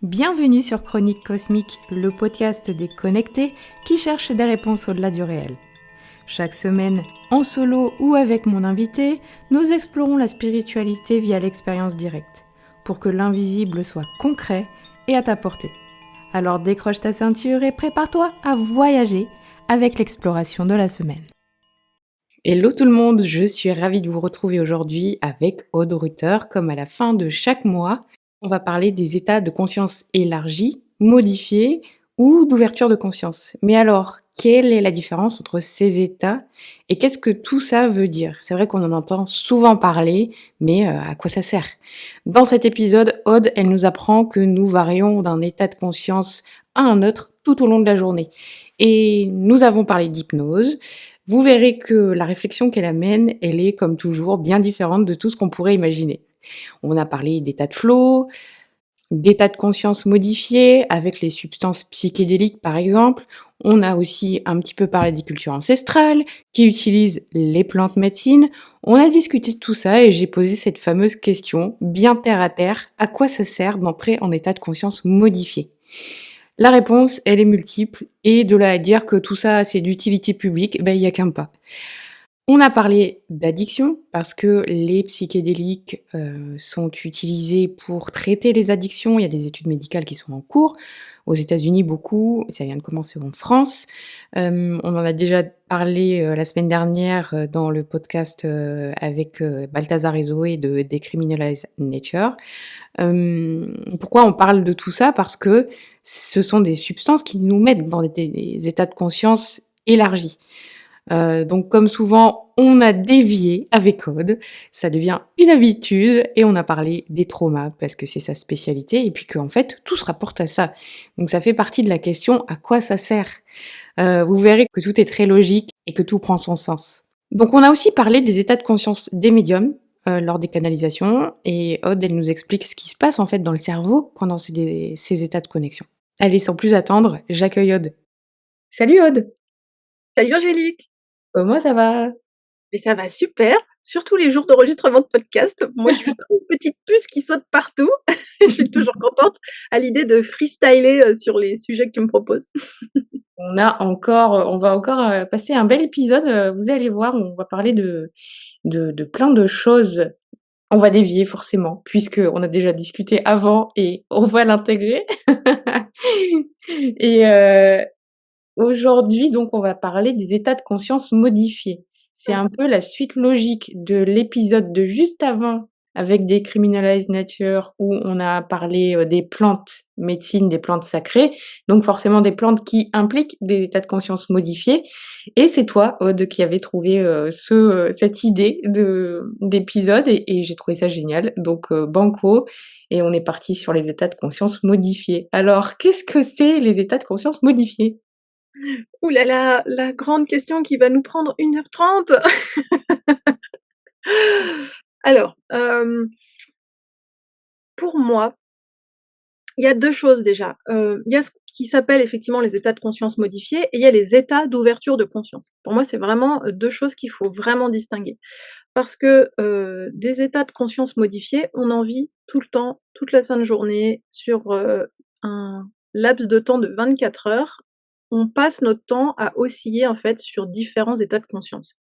Bienvenue sur Chronique Cosmique, le podcast des connectés qui cherchent des réponses au-delà du réel. Chaque semaine, en solo ou avec mon invité, nous explorons la spiritualité via l'expérience directe, pour que l'invisible soit concret et à ta portée. Alors décroche ta ceinture et prépare-toi à voyager avec l'exploration de la semaine. Hello tout le monde, je suis ravie de vous retrouver aujourd'hui avec Aude Ruther, comme à la fin de chaque mois. On va parler des états de conscience élargis, modifiés ou d'ouverture de conscience. Mais alors, quelle est la différence entre ces états et qu'est-ce que tout ça veut dire? C'est vrai qu'on en entend souvent parler, mais à quoi ça sert? Dans cet épisode, Aude, elle nous apprend que nous varions d'un état de conscience à un autre tout au long de la journée. Et nous avons parlé d'hypnose. Vous verrez que la réflexion qu'elle amène, elle est comme toujours bien différente de tout ce qu'on pourrait imaginer. On a parlé d'état de flow, d'état de conscience modifié avec les substances psychédéliques par exemple. On a aussi un petit peu parlé des cultures ancestrales qui utilisent les plantes médecines. On a discuté de tout ça et j'ai posé cette fameuse question, bien terre à terre, à quoi ça sert d'entrer en état de conscience modifié? La réponse, elle est multiple et de là à dire que tout ça c'est d'utilité publique, il y a qu'un pas. On a parlé d'addiction parce que les psychédéliques, sont utilisés pour traiter les addictions. Il y a des études médicales qui sont en cours. Aux États-Unis, beaucoup, ça vient de commencer en France. On en a déjà parlé, la semaine dernière, dans le podcast, avec, Balthazar et Zoé de Decriminalize Nature. Pourquoi on parle de tout ça? Parce que ce sont des substances qui nous mettent dans des états de conscience élargis. Donc comme souvent, on a dévié avec Aude, ça devient une habitude et on a parlé des traumas parce que c'est sa spécialité et puis qu'en fait, tout se rapporte à ça. Donc ça fait partie de la question: à quoi ça sert? Vous verrez que tout est très logique et que tout prend son sens. Donc on a aussi parlé des états de conscience des médiums, lors des canalisations et Aude, elle nous explique ce qui se passe en fait dans le cerveau pendant ces états de connexion. Allez, sans plus attendre, j'accueille Aude. Salut Aude! Salut Angélique! Comment ça va? Mais ça va super, surtout les jours d'enregistrement de podcast. Moi, je suis comme une petite puce qui saute partout. Je suis toujours contente à l'idée de freestyler, sur les sujets que tu me proposes. On va encore, passer un bel épisode, vous allez voir, on va parler de plein de choses. On va dévier forcément, puisqu'on a déjà discuté avant et on va l'intégrer. Et aujourd'hui, donc, on va parler des états de conscience modifiés. C'est un peu la suite logique de l'épisode de juste avant avec Decriminalize Nature où on a parlé, des plantes médecine, des plantes sacrées, donc forcément des plantes qui impliquent des états de conscience modifiés et c'est toi, Aude, qui avait trouvé, cette idée d'épisode et j'ai trouvé ça génial donc banco et on est parti sur les états de conscience modifiés. Alors, qu'est-ce que c'est les états de conscience modifiés? Ouh là là, la grande question qui va nous prendre 1 h 30. Alors, pour moi, il y a 2 choses déjà. Il y a ce qui s'appelle effectivement les états de conscience modifiés et il y a les états d'ouverture de conscience. Pour moi, c'est vraiment, 2 choses qu'il faut vraiment distinguer. Parce que, des états de conscience modifiés, on en vit tout le temps, toute la sainte journée, sur, un laps de temps de 24 heures. On passe notre temps à osciller, en fait, sur différents états de conscience.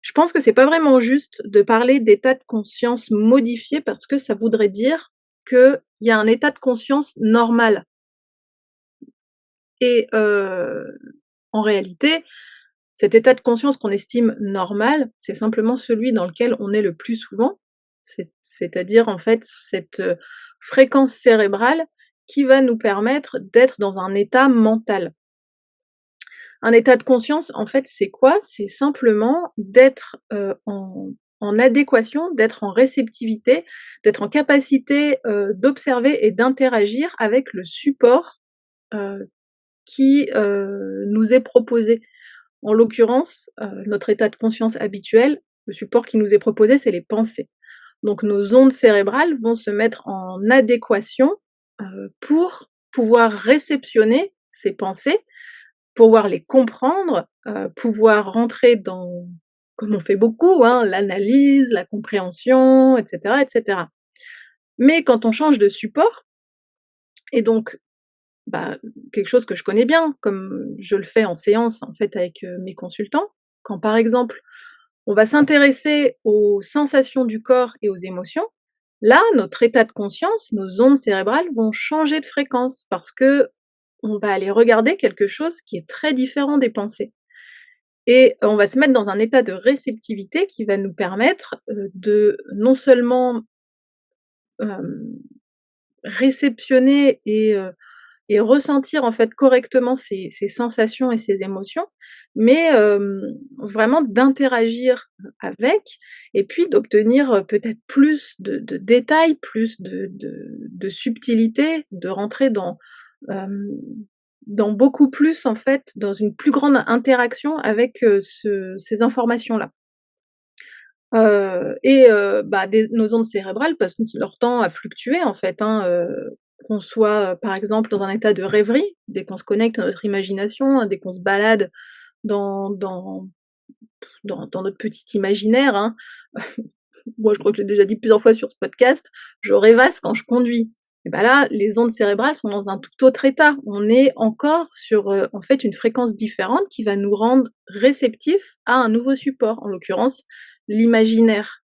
Je pense que c'est pas vraiment juste de parler d'état de conscience modifié parce que ça voudrait dire qu'il y a un état de conscience normal et en réalité, cet état de conscience qu'on estime normal, c'est simplement celui dans lequel on est le plus souvent, c'est-à-dire en fait cette, fréquence cérébrale qui va nous permettre d'être dans un état mental. Un état de conscience, en fait, c'est quoi? C'est simplement d'être, en adéquation, d'être en réceptivité, d'être en capacité, d'observer et d'interagir avec le support, heu, qui, nous est proposé. En l'occurrence, notre état de conscience habituel, le support qui nous est proposé, c'est les pensées. Donc nos ondes cérébrales vont se mettre en adéquation, pour pouvoir réceptionner ces pensées, pouvoir les comprendre, pouvoir rentrer dans, comme on fait beaucoup, hein, l'analyse, la compréhension et cetera et cetera. Mais quand on change de support Et donc, quelque chose que je connais bien, comme je le fais en séance, en fait, avec, mes consultants. Quand, par exemple, on va s'intéresser aux sensations du corps et aux émotions, là, notre état de conscience, nos ondes cérébrales vont changer de fréquence parce qu'on va aller regarder quelque chose qui est très différent des pensées. Et on va se mettre dans un état de réceptivité qui va nous permettre, de non seulement, hem, réceptionner et ressentir en fait correctement ces sensations et ces émotions, mais vraiment d'interagir avec et puis d'obtenir, peut-être plus de détails, plus de subtilité, de rentrer hem, dans beaucoup plus en fait, dans une plus grande interaction avec, ces informations-là. Des nos ondes cérébrales passent leur temps à fluctuer en fait, hein, qu'on soit, par exemple, dans un état de rêverie, dès qu'on se connecte à notre imagination, hein, dès qu'on se balade dans dans dans notre petit imaginaire, hein. Moi, je crois que je l'ai déjà dit plusieurs fois sur ce podcast, je rêvasse quand je conduis. Et bah là, les ondes cérébrales sont dans un tout autre état. On est encore sur, en fait, une fréquence différente qui va nous rendre réceptifs à un nouveau support, en l'occurrence l'imaginaire.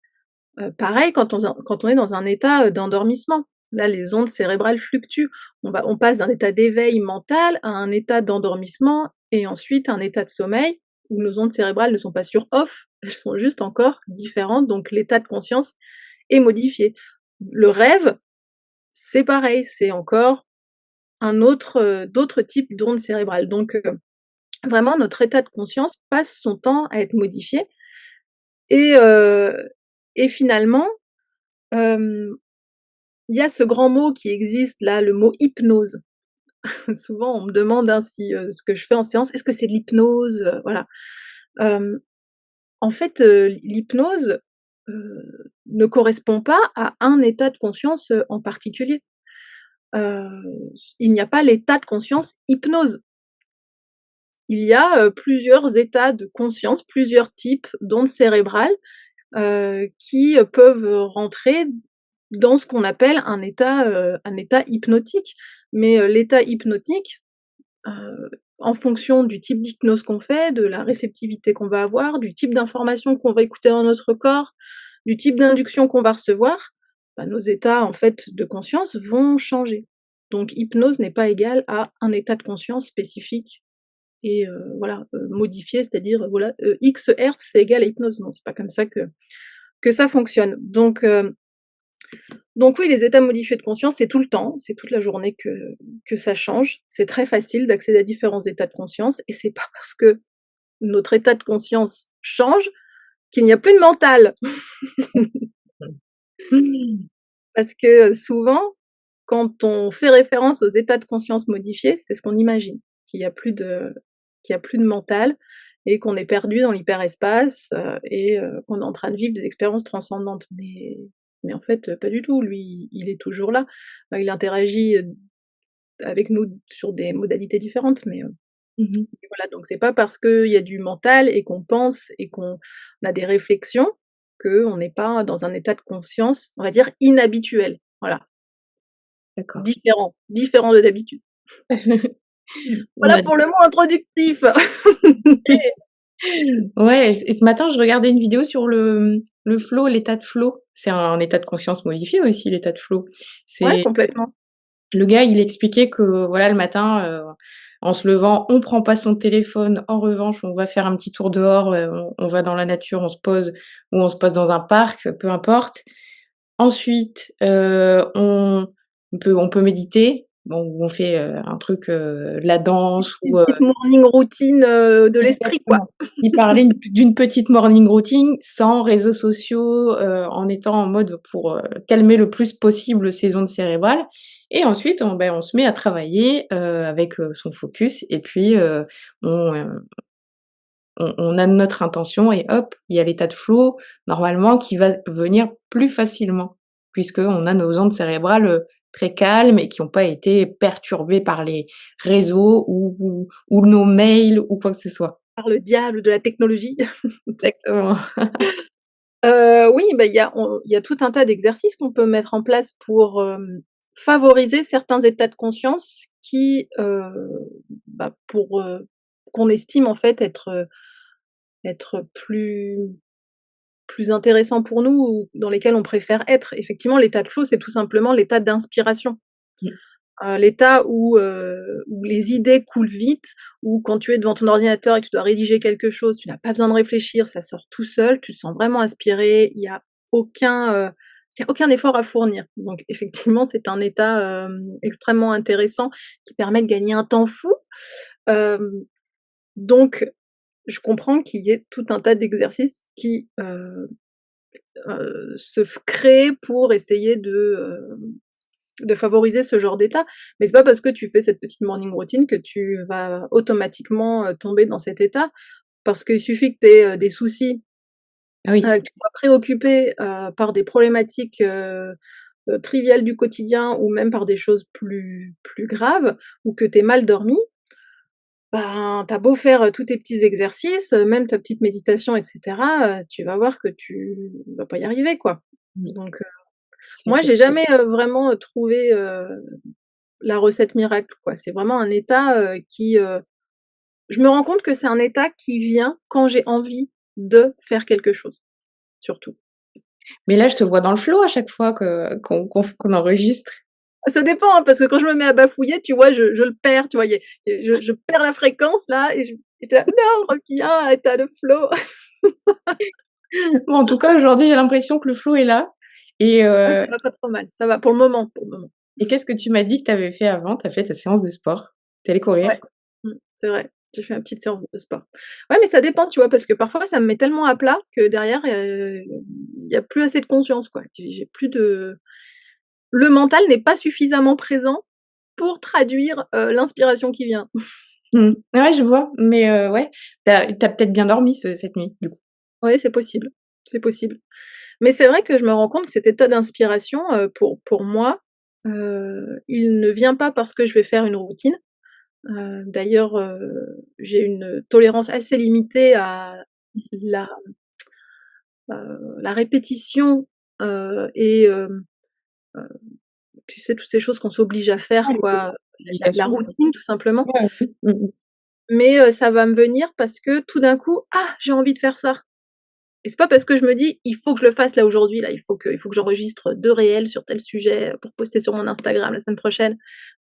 Pareil quand on est dans un état, d'endormissement. Là, les ondes cérébrales fluctuent. On passe d'un état d'éveil mental à un état d'endormissement et ensuite un état de sommeil où nos ondes cérébrales ne sont pas sur off, elles sont juste encore différentes, donc l'état de conscience est modifié. Le rêve, c'est pareil, c'est encore d'autres types d'ondes cérébrales. Donc, vraiment notre état de conscience passe son temps à être modifié et heu et finalement, hem il y a ce grand mot qui existe là, le mot hypnose. Souvent on me demande, hein, si, ce que je fais en séance, est-ce que c'est de l'hypnose? Voilà. Hem, En fait, l'hypnose, ne correspond pas à un état de conscience, en particulier. Heu, il n'y a pas l'état de conscience hypnose. Il y a, plusieurs états de conscience, plusieurs types d'ondes cérébrales, qui, peuvent, rentrer dans ce qu'on appelle un état hypnotique. Mais, l'état hypnotique, en fonction du type d'hypnose qu'on fait, de la réceptivité qu'on va avoir, du type d'information qu'on va écouter dans notre corps, du type d'induction qu'on va recevoir, nos états en fait de conscience vont changer. Donc hypnose n'est pas égal à un état de conscience spécifique et voilà, modifié, c'est-à-dire, voilà, X hertz c'est égal à hypnose. Non, c'est pas comme ça que ça fonctionne. Donc oui, les états modifiés de conscience, c'est tout le temps, c'est toute la journée que ça change. C'est très facile d'accéder à différents états de conscience et c'est pas parce que notre état de conscience change qu'il n'y a plus de mental. Parce que, souvent, quand on fait référence aux états de conscience modifiés, c'est ce qu'on imagine, qu'il y a plus de mental et qu'on est perdu dans l'hyperespace, qu'on est en train de vivre des expériences transcendantes. Mais en fait, pas du tout. Lui, il est toujours là. Il interagit, avec nous sur des modalités différentes, Mmh. voilà, donc c'est pas parce qu'il y a du mental et qu'on pense et qu'on a des réflexions qu'on n'est pas dans un état de conscience, on va dire inhabituel. Voilà, D'accord. différent de d'habitude. Voilà Ouais. pour le mot introductif. Ouais, et ce matin, je regardais une vidéo sur le flow, l'état de flow. C'est un état de conscience modifié aussi, l'état de flow. Ouais, C'est complètement. le gars, il expliquait que, voilà, le matin, en se levant, on prend pas son téléphone. En revanche, on va faire un petit tour dehors, on va dans la nature, on se pose ou on se pose dans un parc, peu importe. Ensuite, on peut méditer, bon, ou on fait, un truc, de la danse Une ou petite morning routine, de l'esprit, quoi. exactement. Il parlait d'une petite morning routine sans réseaux sociaux, en étant en mode pour, calmer le plus possible ses ondes cérébrales et ensuite on se met à travailler, avec, son focus et puis, on a notre intention et hop, il y a l'état de flow normalement qui va venir plus facilement puisqu'on a nos ondes cérébrales, très calmes et qui ont pas été perturbées par les réseaux ou nos mails ou quoi que ce soit. Par le diable de la technologie. Exactement. Oui, il y a tout un tas d'exercices qu'on peut mettre en place pour, favoriser certains états de conscience qui, qu'on estime en fait être plus intéressants pour nous ou dans lesquels on préfère être. Effectivement, l'état de flow, c'est tout simplement l'état d'inspiration. Mmh. L'état où les idées coulent vite, où quand tu es devant ton ordinateur et que tu dois rédiger quelque chose, tu n'as pas besoin de réfléchir, ça sort tout seul, tu te sens vraiment inspiré, il y a aucun effort à fournir. Donc effectivement, c'est un état, extrêmement intéressant qui permet de gagner un temps fou. Hem, donc je comprends qu'il y ait tout un tas d'exercices qui, se f créent pour essayer de favoriser ce genre d'état. Mais c'est pas parce que tu fais cette petite morning routine que tu vas automatiquement, tomber dans cet état. Parce qu'il suffit que tu aies, des soucis, Ah oui. que tu sois préoccupé, par des problématiques, triviales du quotidien ou même par des choses plus graves ou que tu aies mal dormi, ben, tu as beau faire, tous tes petits exercices, même ta petite méditation et cetera, tu vas voir que tu vas pas y arriver, quoi. Mmh. Donc Tout à moi fait. j'ai jamais, vraiment, trouvé, la recette miracle, quoi. C'est vraiment un état, je me rends compte que c'est un état qui vient quand j'ai envie de faire quelque chose, surtout. Mais là, je te vois dans le flow à chaque fois qu'on enregistre. Ça dépend, hein, parce que quand je me mets à bafouiller, tu vois, je le perds, tu vois? Je perds la fréquence là et j'étais là: «Non, reviens, état de flow». Bon, en tout cas, aujourd'hui, j'ai l'impression que le flow est là et Ah, ça va pas trop mal, ça va pour le moment, pour le moment. qu'est-ce que tu m'as dit que tu avais fait avant? Tu as fait ta séance de sport? Tu es allée courir? Ouais, c'est vrai, j'ai fait ma petite séance de sport. Ouais, mais ça dépend, tu vois? Parce que parfois ça me met tellement à plat que derrière, il y a plus assez de conscience, quoi. J'ai plus de le mental n'est pas suffisamment présent pour traduire, l'inspiration qui vient. Mmh. Ouais, je vois, mais ouais, tu as peut-être bien dormi cette nuit, du coup? Oui, c'est possible, c'est possible. Mais c'est vrai que je me rends compte que cet état d'inspiration, pour moi, il ne vient pas parce que je vais faire une routine. D'ailleurs, j'ai une tolérance assez limitée à la, la répétition, et tu sais, toutes ces choses qu'on s'oblige à Ah, faire, les quoi, la obligations, quoi. routine tout simplement. Ouais, oui. Mmh mh. Mais, ça va me venir parce que tout d'un coup: «Ah, j'ai envie de faire ça». Et c'est pas parce que je me dis: «Il faut que je le fasse là aujourd'hui, là, il faut que j'enregistre 2 réels sur tel sujet, pour poster sur mon Instagram la semaine prochaine».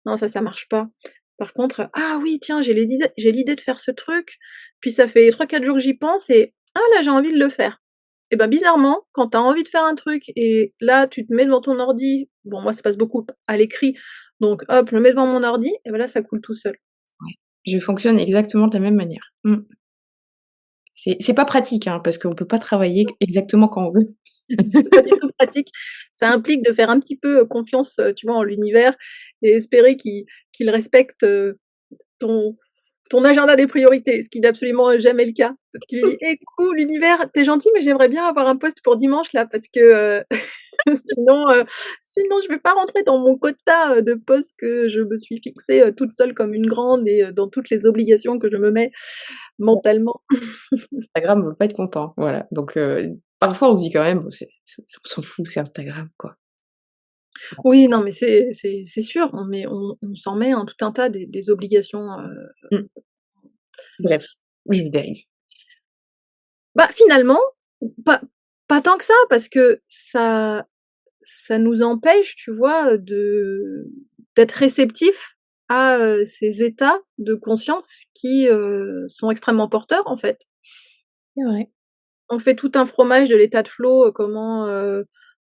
Non, ça marche pas. Par contre, «Ah oui, tiens, j'ai l'idée de faire ce truc, puis ça fait 3-4 jours que j'y pense et ah là, j'ai envie de le faire». Et ben, bizarrement, quand tu as envie de faire un truc et là, tu te mets devant ton ordi, bon, moi, ça passe beaucoup à l'écrit, donc hop, je me mets devant mon ordi et ben là, ça coule tout seul. Ouais. Je fonctionne exactement de la même manière. Mmh. C'est pas pratique, hein, parce qu'on peut pas travailler exactement quand on veut. C'est pas du tout pratique. Ça implique de faire un petit peu, confiance, tu vois, en l'univers et espérer qu'il respecte, ton ton agenda des priorités, ce qui n'est absolument jamais le cas. Tu lui dis: «Eh coucou l'univers, tu es gentil, mais j'aimerais bien avoir un poste pour dimanche là parce que, sinon, sinon je vais pas rentrer dans mon quota, de postes que je me suis fixé, toute seule comme une grande et dans toutes les obligations que je me mets mentalement». Instagram veut pas être content, voilà. Donc parfois on se dit quand même: «Bon on s'en fout, c'est Instagram, quoi». Oui, non, mais c'est sûr, on s'en met, hein, tout un tas des obligations, Mmh. Bref, je dérive. bah, finalement, pas pas tant que ça, parce que ça nous empêche, tu vois, d'être réceptifs à, ces états de conscience qui, sont extrêmement porteurs, en fait. C'est vrai. On fait tout un fromage de l'état de flow, comment,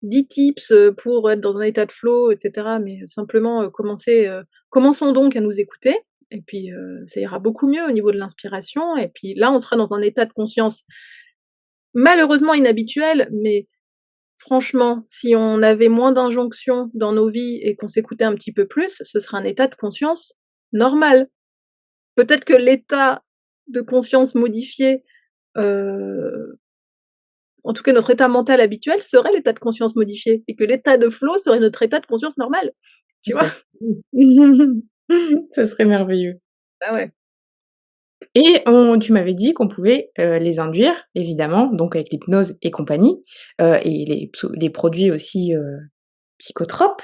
10 tips, pour être dans un état de flow et cetera, mais simplement, commençons donc à nous écouter et puis, ça ira beaucoup mieux au niveau de l'inspiration et puis là, on sera dans un état de conscience malheureusement inhabituel, mais franchement, si on avait moins d'injonctions dans nos vies et qu'on s'écoutait un petit peu plus, ce serait un état de conscience normal. Peut-être que l'état de conscience modifié, heu, en tout cas notre état mental habituel serait l'état de conscience modifié et que l'état de flow serait notre état de conscience normal, tu Ça vois? serait cool. Ça serait merveilleux. Bah ouais. Et tu m'avais dit qu'on pouvait, les induire évidemment, donc avec l'hypnose et compagnie, et les produits aussi, psychotropes.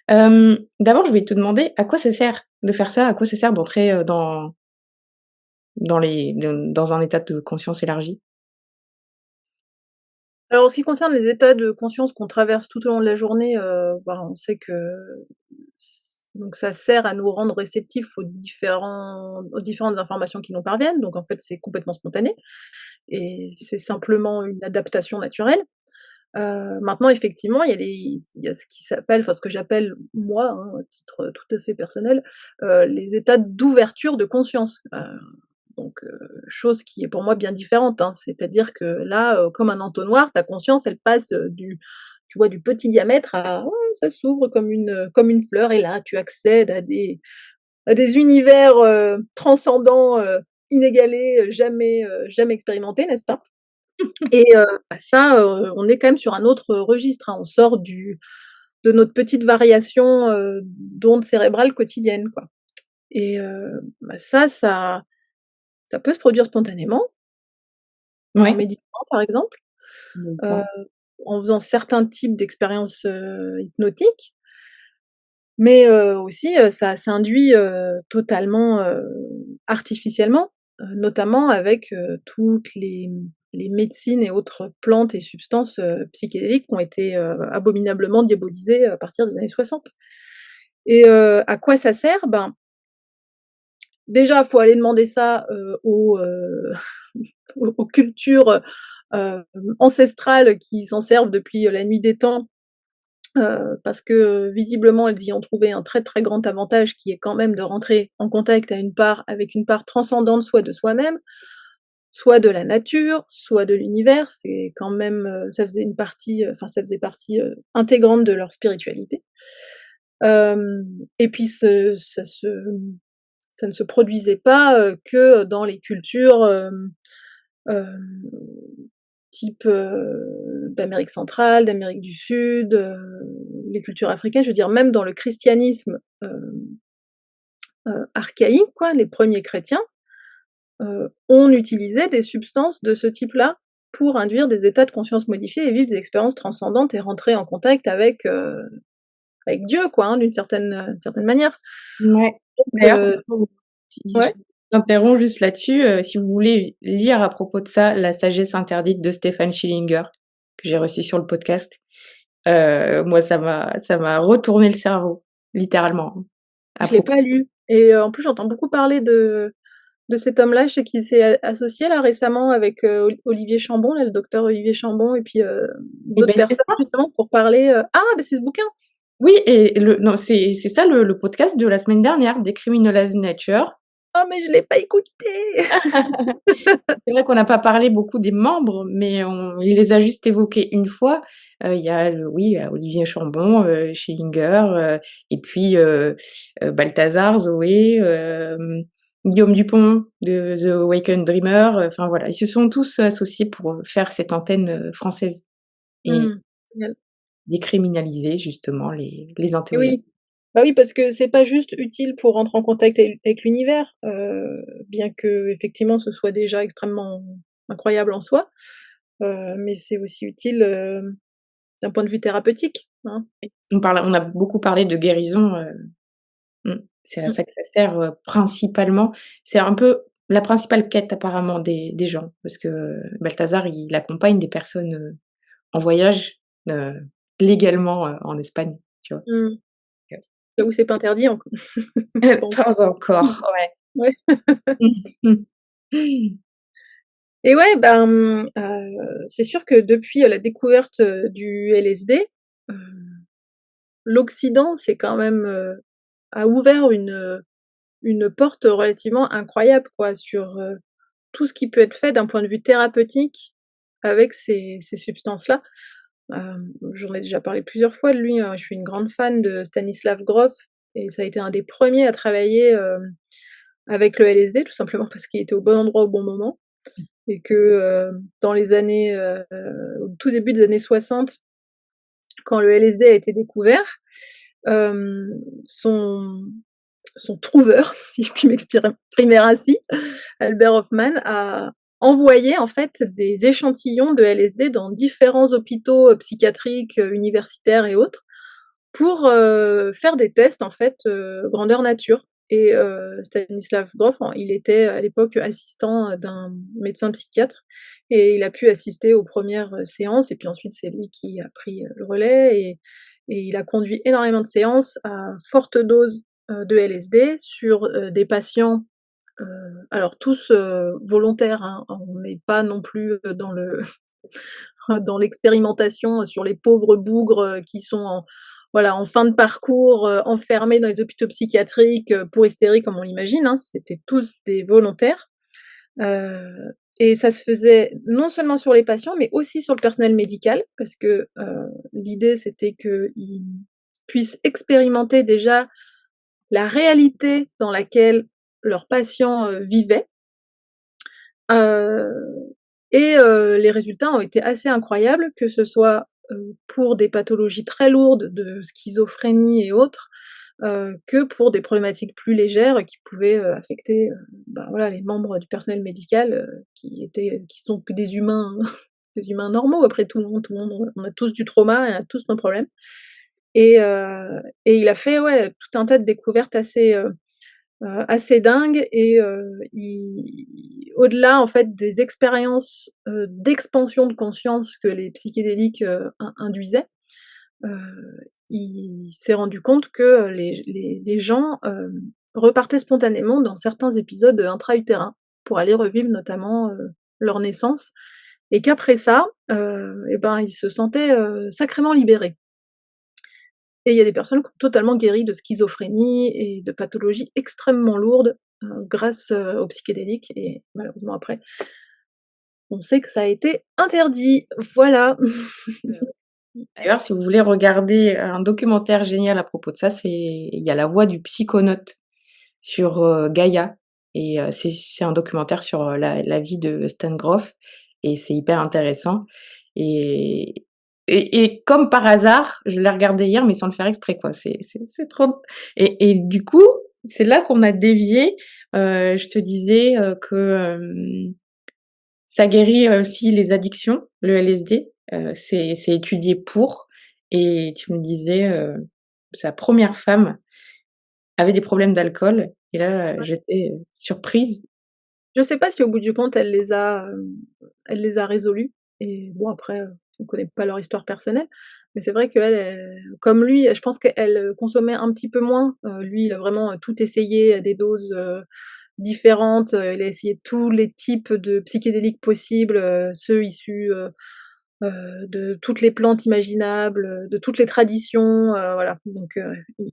D'abord, je vais te demander à quoi ça sert de faire ça? À quoi ça sert d'entrer, dans un état de conscience élargi? Alors en ce qui concerne les états de conscience qu'on traverse tout au long de la journée, on sait que donc ça sert à nous rendre réceptifs aux différentes informations qui nous parviennent, donc en fait, c'est complètement spontané et c'est simplement une adaptation naturelle. Maintenant effectivement, il y a ce qui s'appelle, enfin ce que j'appelle moi, hein, à titre tout à fait personnel, les états d'ouverture de conscience. Chose qui est pour moi bien différente, hein. C'est-à-dire que là, comme un entonnoir, ta conscience, elle passe, du petit diamètre à ouais, ça s'ouvre comme une fleur et là, tu accèdes à des univers, transcendants, inégalés, jamais expérimentés, n'est-ce pas? Et ça, on est quand même sur un autre registre, hein. On sort du de notre petite variation, d'onde cérébrale quotidienne, quoi. Et ça peut se produire spontanément, en Ouais. méditant par exemple, heu, D'accord. en faisant certains types d'expériences, hypnotiques, mais aussi, ça s'induit, totalement, artificiellement, notamment avec, toutes les médecines et autres plantes et substances, psychédéliques qui ont été, abominablement diabolisées à partir des années 60. Et à quoi ça sert? Ben, déjà, faut aller demander ça, aux cultures, ancestrales qui s'en servent depuis la nuit des temps, parce que, visiblement, elles y ont trouvé un très, très grand avantage qui est quand même de rentrer en contact avec une part transcendante, soit de soi-même, soit de la nature, soit de l'univers. C'est quand même, ça faisait partie, intégrante de leur spiritualité. Et puis ça ne se produisait pas, que dans les cultures, hem, type, d'Amérique centrale, d'Amérique du Sud, les cultures africaines. Je veux dire même dans le christianisme, archaïque quoi, les premiers chrétiens, on utilisait des substances de ce type-là pour induire des états de conscience modifiés et vivre des expériences transcendantes et rentrer en contact avec Dieu quoi, hein, d'une certaine manière. Ouais. Donc D'ailleurs, si je ouais, t'interromps juste là-dessus, si vous voulez lire à propos de ça, La sagesse interdite de Stefan Schillinger, que j'ai reçu sur le podcast, moi ça m'a retourné le cerveau, littéralement, hein, à je l'ai propos. pas lu et en plus j'entends beaucoup parler de cet homme-là. Je sais qu'il s'est associé là récemment avec, Olivier Chambon, là, le docteur Olivier Chambon et puis, Et d'autres beh, c'est personnes ça! justement pour parler, c'est ce bouquin! Oui et le non, c'est ça le podcast de la semaine dernière, Decriminalize Nature. Oh mais je l'ai pas écouté! C'est vrai qu'on n'a pas parlé beaucoup des membres, mais il les a juste évoqués une fois. Il y a il y a Olivier Chambon, Schillinger, et puis, Balthazar, Zoé, Guillaume Dupont de The Awakened Dreamer, enfin voilà, ils se sont tous associés pour, faire cette antenne, française et Mmh. Génial. décriminaliser justement les Et intolérances. oui. Bah oui, parce que c'est pas juste utile pour rentrer en contact avec l'univers, bien qu'effectivement ce soit déjà extrêmement incroyable en soi, mais c'est aussi utile, d'un point de vue thérapeutique, hein. On a beaucoup parlé de guérison, c'est à Mmh. ça que ça sert, principalement. C'est un peu la principale quête apparemment des gens, parce que Balthazar, il accompagne des personnes, en voyage, heu, légalement, en Espagne, tu vois? Mmh. Donc, Là où c'est pas interdit encore. Pas encore. pas encore, ouais. Ouais. Mmh. Et ouais, c'est sûr que depuis, la découverte, du LSD, heu, l'Occident c'est quand même, a ouvert une porte relativement incroyable quoi sur, tout ce qui peut être fait d'un point de vue thérapeutique avec ces substances-là. J'en ai déjà parlé plusieurs fois de lui, hein, je suis une grande fan de Stanislav Grof et ça a été un des premiers à travailler, avec le LSD tout simplement parce qu'il était au bon endroit au bon moment et que, dans les années, au tout début des années 60 quand le LSD a été découvert, hem, son son trouveur, si je puis m'exprimer ainsi, Albert Hofmann, a envoyé en fait des échantillons de LSD dans différents hôpitaux, psychiatriques, universitaires et autres, pour, faire des tests en fait, grandeur nature et Stanislav Grof, il était à l'époque assistant, d'un médecin psychiatre et il a pu assister aux premières, séances et puis ensuite c'est lui qui a pris, le relais et il a conduit énormément de séances à forte dose, de LSD sur, des patients, heu, alors tous, volontaires, hein. On n'est pas non plus, dans le dans l'expérimentation sur les pauvres bougres, qui sont voilà, en fin de parcours, enfermés dans les hôpitaux psychiatriques, pour hystérie comme on l'imagine, hein. C'était tous des volontaires, heu et ça se faisait non seulement sur les patients, mais aussi sur le personnel médical parce que, l'idée c'était qu'ils puissent expérimenter déjà la réalité dans laquelle leurs patients, vivaient. Heu les résultats ont été assez incroyables, que ce soit, pour des pathologies très lourdes de schizophrénie et autres, que pour des problématiques plus légères qui pouvaient, affecter, voilà, les membres du personnel médical, qui sont que des humains des humains normaux après tout le monde on a tous du trauma et on a tous nos problèmes et il a fait, ouais, tout un tas de découvertes assez dingue et il au-delà, en fait, des expériences, d'expansion de conscience que les psychédéliques, induisaient, heu, il s'est rendu compte que les gens, repartaient spontanément dans certains épisodes, intra-utérins pour aller revivre notamment, leur naissance et qu'après ça, et ben, ils se sentaient, sacrément libérés. Et il y a des personnes qui ont totalement guéri de schizophrénie et de pathologies extrêmement lourdes, grâce, aux psychédéliques et malheureusement après, on sait que ça a été interdit. Voilà. D'ailleurs, si vous voulez regarder un documentaire génial à propos de ça, il y a La Voix du psychonaute sur, Gaïa et c'est un documentaire sur, la vie de Stan Grof et c'est hyper intéressant et et comme par hasard, je l'ai regardé hier, mais sans le faire exprès, quoi. C'est trop et du coup, c'est là qu'on a dévié. Je te disais, que, ça guérit, aussi les addictions, le LSD, c'est étudié pour et tu me disais, sa première femme avait des problèmes d'alcool et là, j'étais, surprise. Je sais pas si au bout du compte elle les a résolus et bon après, on connaît pas leur histoire personnelle, mais c'est vrai qu'elle, comme lui, je pense qu'elle, consommait un petit peu moins. Lui, il a vraiment, tout essayé à des doses, différentes, il a essayé tous les types de psychédéliques possibles, ceux issus, de toutes les plantes imaginables, de toutes les traditions, voilà. Donc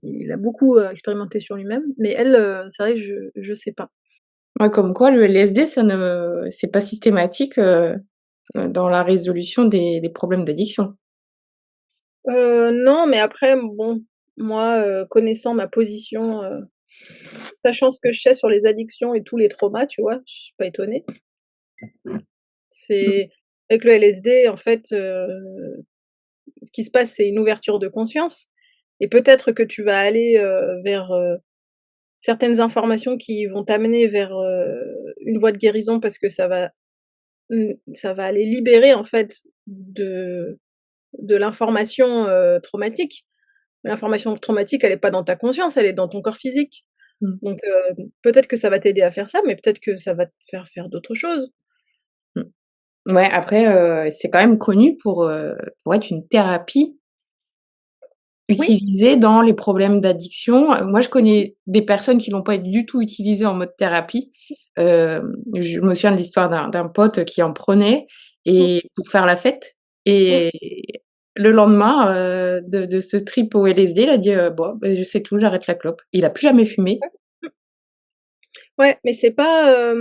il a beaucoup, expérimenté sur lui-même, mais elle, c'est vrai que je sais pas. Ouais, comme quoi le LSD, ça ne c'est pas systématique, dans la résolution des problèmes d'addiction. Non, mais après bon, moi, connaissant ma position, sachant ce que je sais sur les addictions et tous les traumas, tu vois? Je suis pas étonnée. Mmh. C'est avec le LSD en fait, ce qui se passe, c'est une ouverture de conscience et peut-être que tu vas aller, vers, certaines informations qui vont t'amener vers, une voie de guérison parce que ça va aller libérer en fait de l'information, traumatique. L'information traumatique, elle est pas dans ta conscience, elle est dans ton corps physique. Mmh. Donc peut-être que ça va t'aider à faire ça, mais peut-être que ça va te faire faire d'autres choses. Mmh. Ouais, après, c'est quand même connu pour être une thérapie Oui, utilisée dans les problèmes d'addiction. Moi, je connais des personnes qui l'ont pas du tout utilisé en mode thérapie. Je me souviens de l'histoire d'un pote qui en prenait mmh, et pour faire la fête mmh. et le lendemain, de ce trip au LSD, il a dit: «Bon, beh, je sais tout, j'arrête la clope». Il a plus jamais fumé. Ouais, mais c'est pas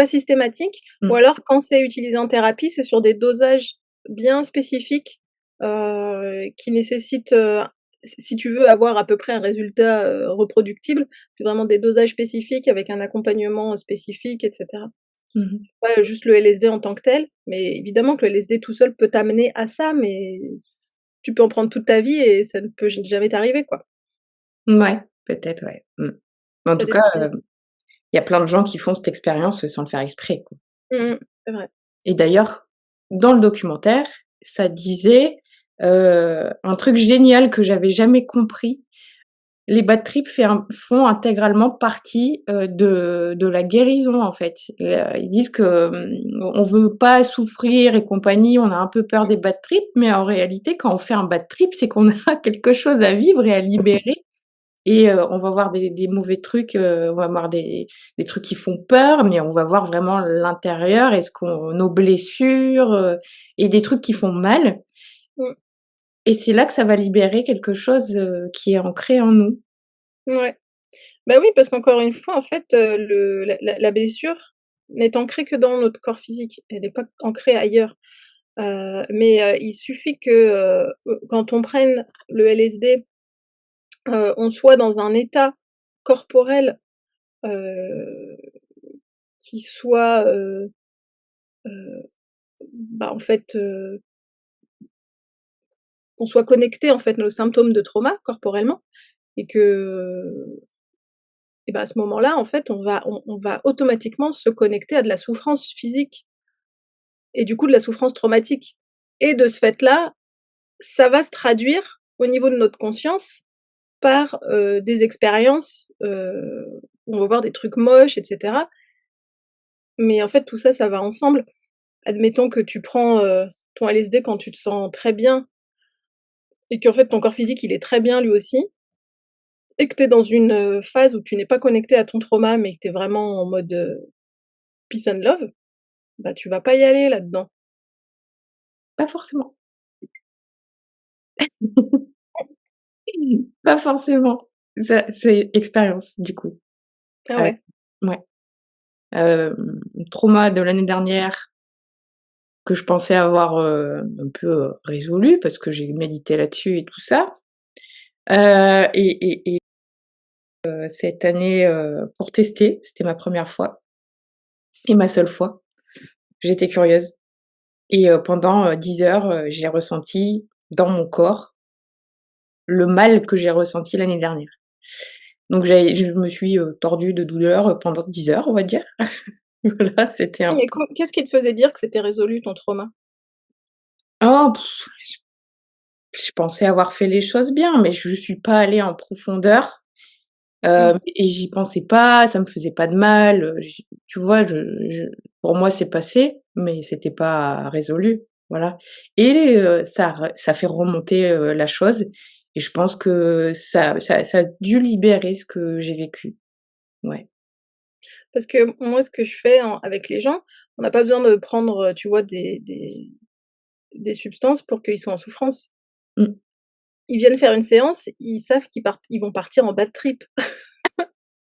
systématique ou Mmh. alors quand c'est utilisé en thérapie, c'est sur des dosages bien spécifiques, qui nécessitent, si tu veux avoir à peu près un résultat, reproductible, c'est vraiment des dosages spécifiques avec un accompagnement, spécifique et cetera. Mmh mh. C'est pas juste le LSD en tant que tel, mais évidemment que le LSD tout seul peut t'amener à ça, mais tu peux en prendre toute ta vie et ça ne peut jamais t'arriver, quoi. Mouais, peut-être, ouais. Mmh. En Ça tout cas, dépend des il y a plein de gens qui font cette expérience, sans le faire exprès, quoi. mmh mh, c'est vrai. Et d'ailleurs, dans le documentaire, ça disait, Un truc génial que j'avais jamais compris, les bad trips font intégralement partie, de la guérison, en fait. Ils disent que, on veut pas souffrir et compagnie, on a un peu peur des bad trips, mais en réalité, quand on fait un bad trip, c'est qu'on a quelque chose à vivre et à libérer et on va voir des mauvais trucs, on va voir des trucs qui font peur, mais on va voir vraiment l'intérieur et ce qu'on nos blessures, et des trucs qui font mal Mmh. et c'est là que ça va libérer quelque chose, qui est ancré en nous. Ouais. Bah, oui, parce qu'encore une fois, en fait, le la blessure n'est ancrée que dans notre corps physique. Elle n'est pas ancrée ailleurs. Mais il suffit que, quand on prenne le LSD, on soit dans un état corporel, heu, qui soit, heu, bah, en fait, qu'on soit connecté, en fait, nos symptômes de trauma corporellement et que et bah, à ce moment-là, en fait, on va automatiquement se connecter à de la souffrance physique et du coup de la souffrance traumatique et de ce fait-là, ça va se traduire au niveau de notre conscience par, des expériences, où on va voir des trucs moches et cetera. Mais en fait, tout ça, ça va ensemble. Admettons que tu prends, ton LSD quand tu te sens très bien et qu'en fait ton corps physique, il est très bien lui aussi et que tu es dans une, phase où tu n'es pas connecté à ton trauma, mais que tu es vraiment en mode, peace and love, bah, tu vas pas y aller là-dedans. Pas forcément. Pas forcément. Ça c'est expérience, du coup. Ah Heu, ouais? ouais. Trauma de l'année dernière que je pensais avoir, un peu, résolu parce que j'ai médité là-dessus et tout ça. Cette année, pour tester, c'était ma première fois et ma seule fois. J'étais curieuse et pendant, 10 heures, j'ai ressenti dans mon corps le mal que j'ai ressenti l'année dernière. Donc je me suis, tordue de douleur, pendant 10 heures, on va dire. Voilà, c'était Oui, un mais qu'est-ce qui te faisait dire que c'était résolu ton trauma? oh je pensais avoir fait les choses bien, mais je suis pas allée en profondeur, Mmh. et j'y pensais pas, ça me faisait pas de mal, j tu vois? Je pour moi, c'est passé, mais c'était pas résolu, voilà et ça fait remonter, la chose et je pense que ça a dû libérer ce que j'ai vécu. Ouais. Parce que moi, ce que je fais avec les gens, on n'a pas besoin de prendre, tu vois, des substances pour qu'ils soient en souffrance. Mmh. Ils viennent faire une séance, ils savent ils vont partir en bad trip.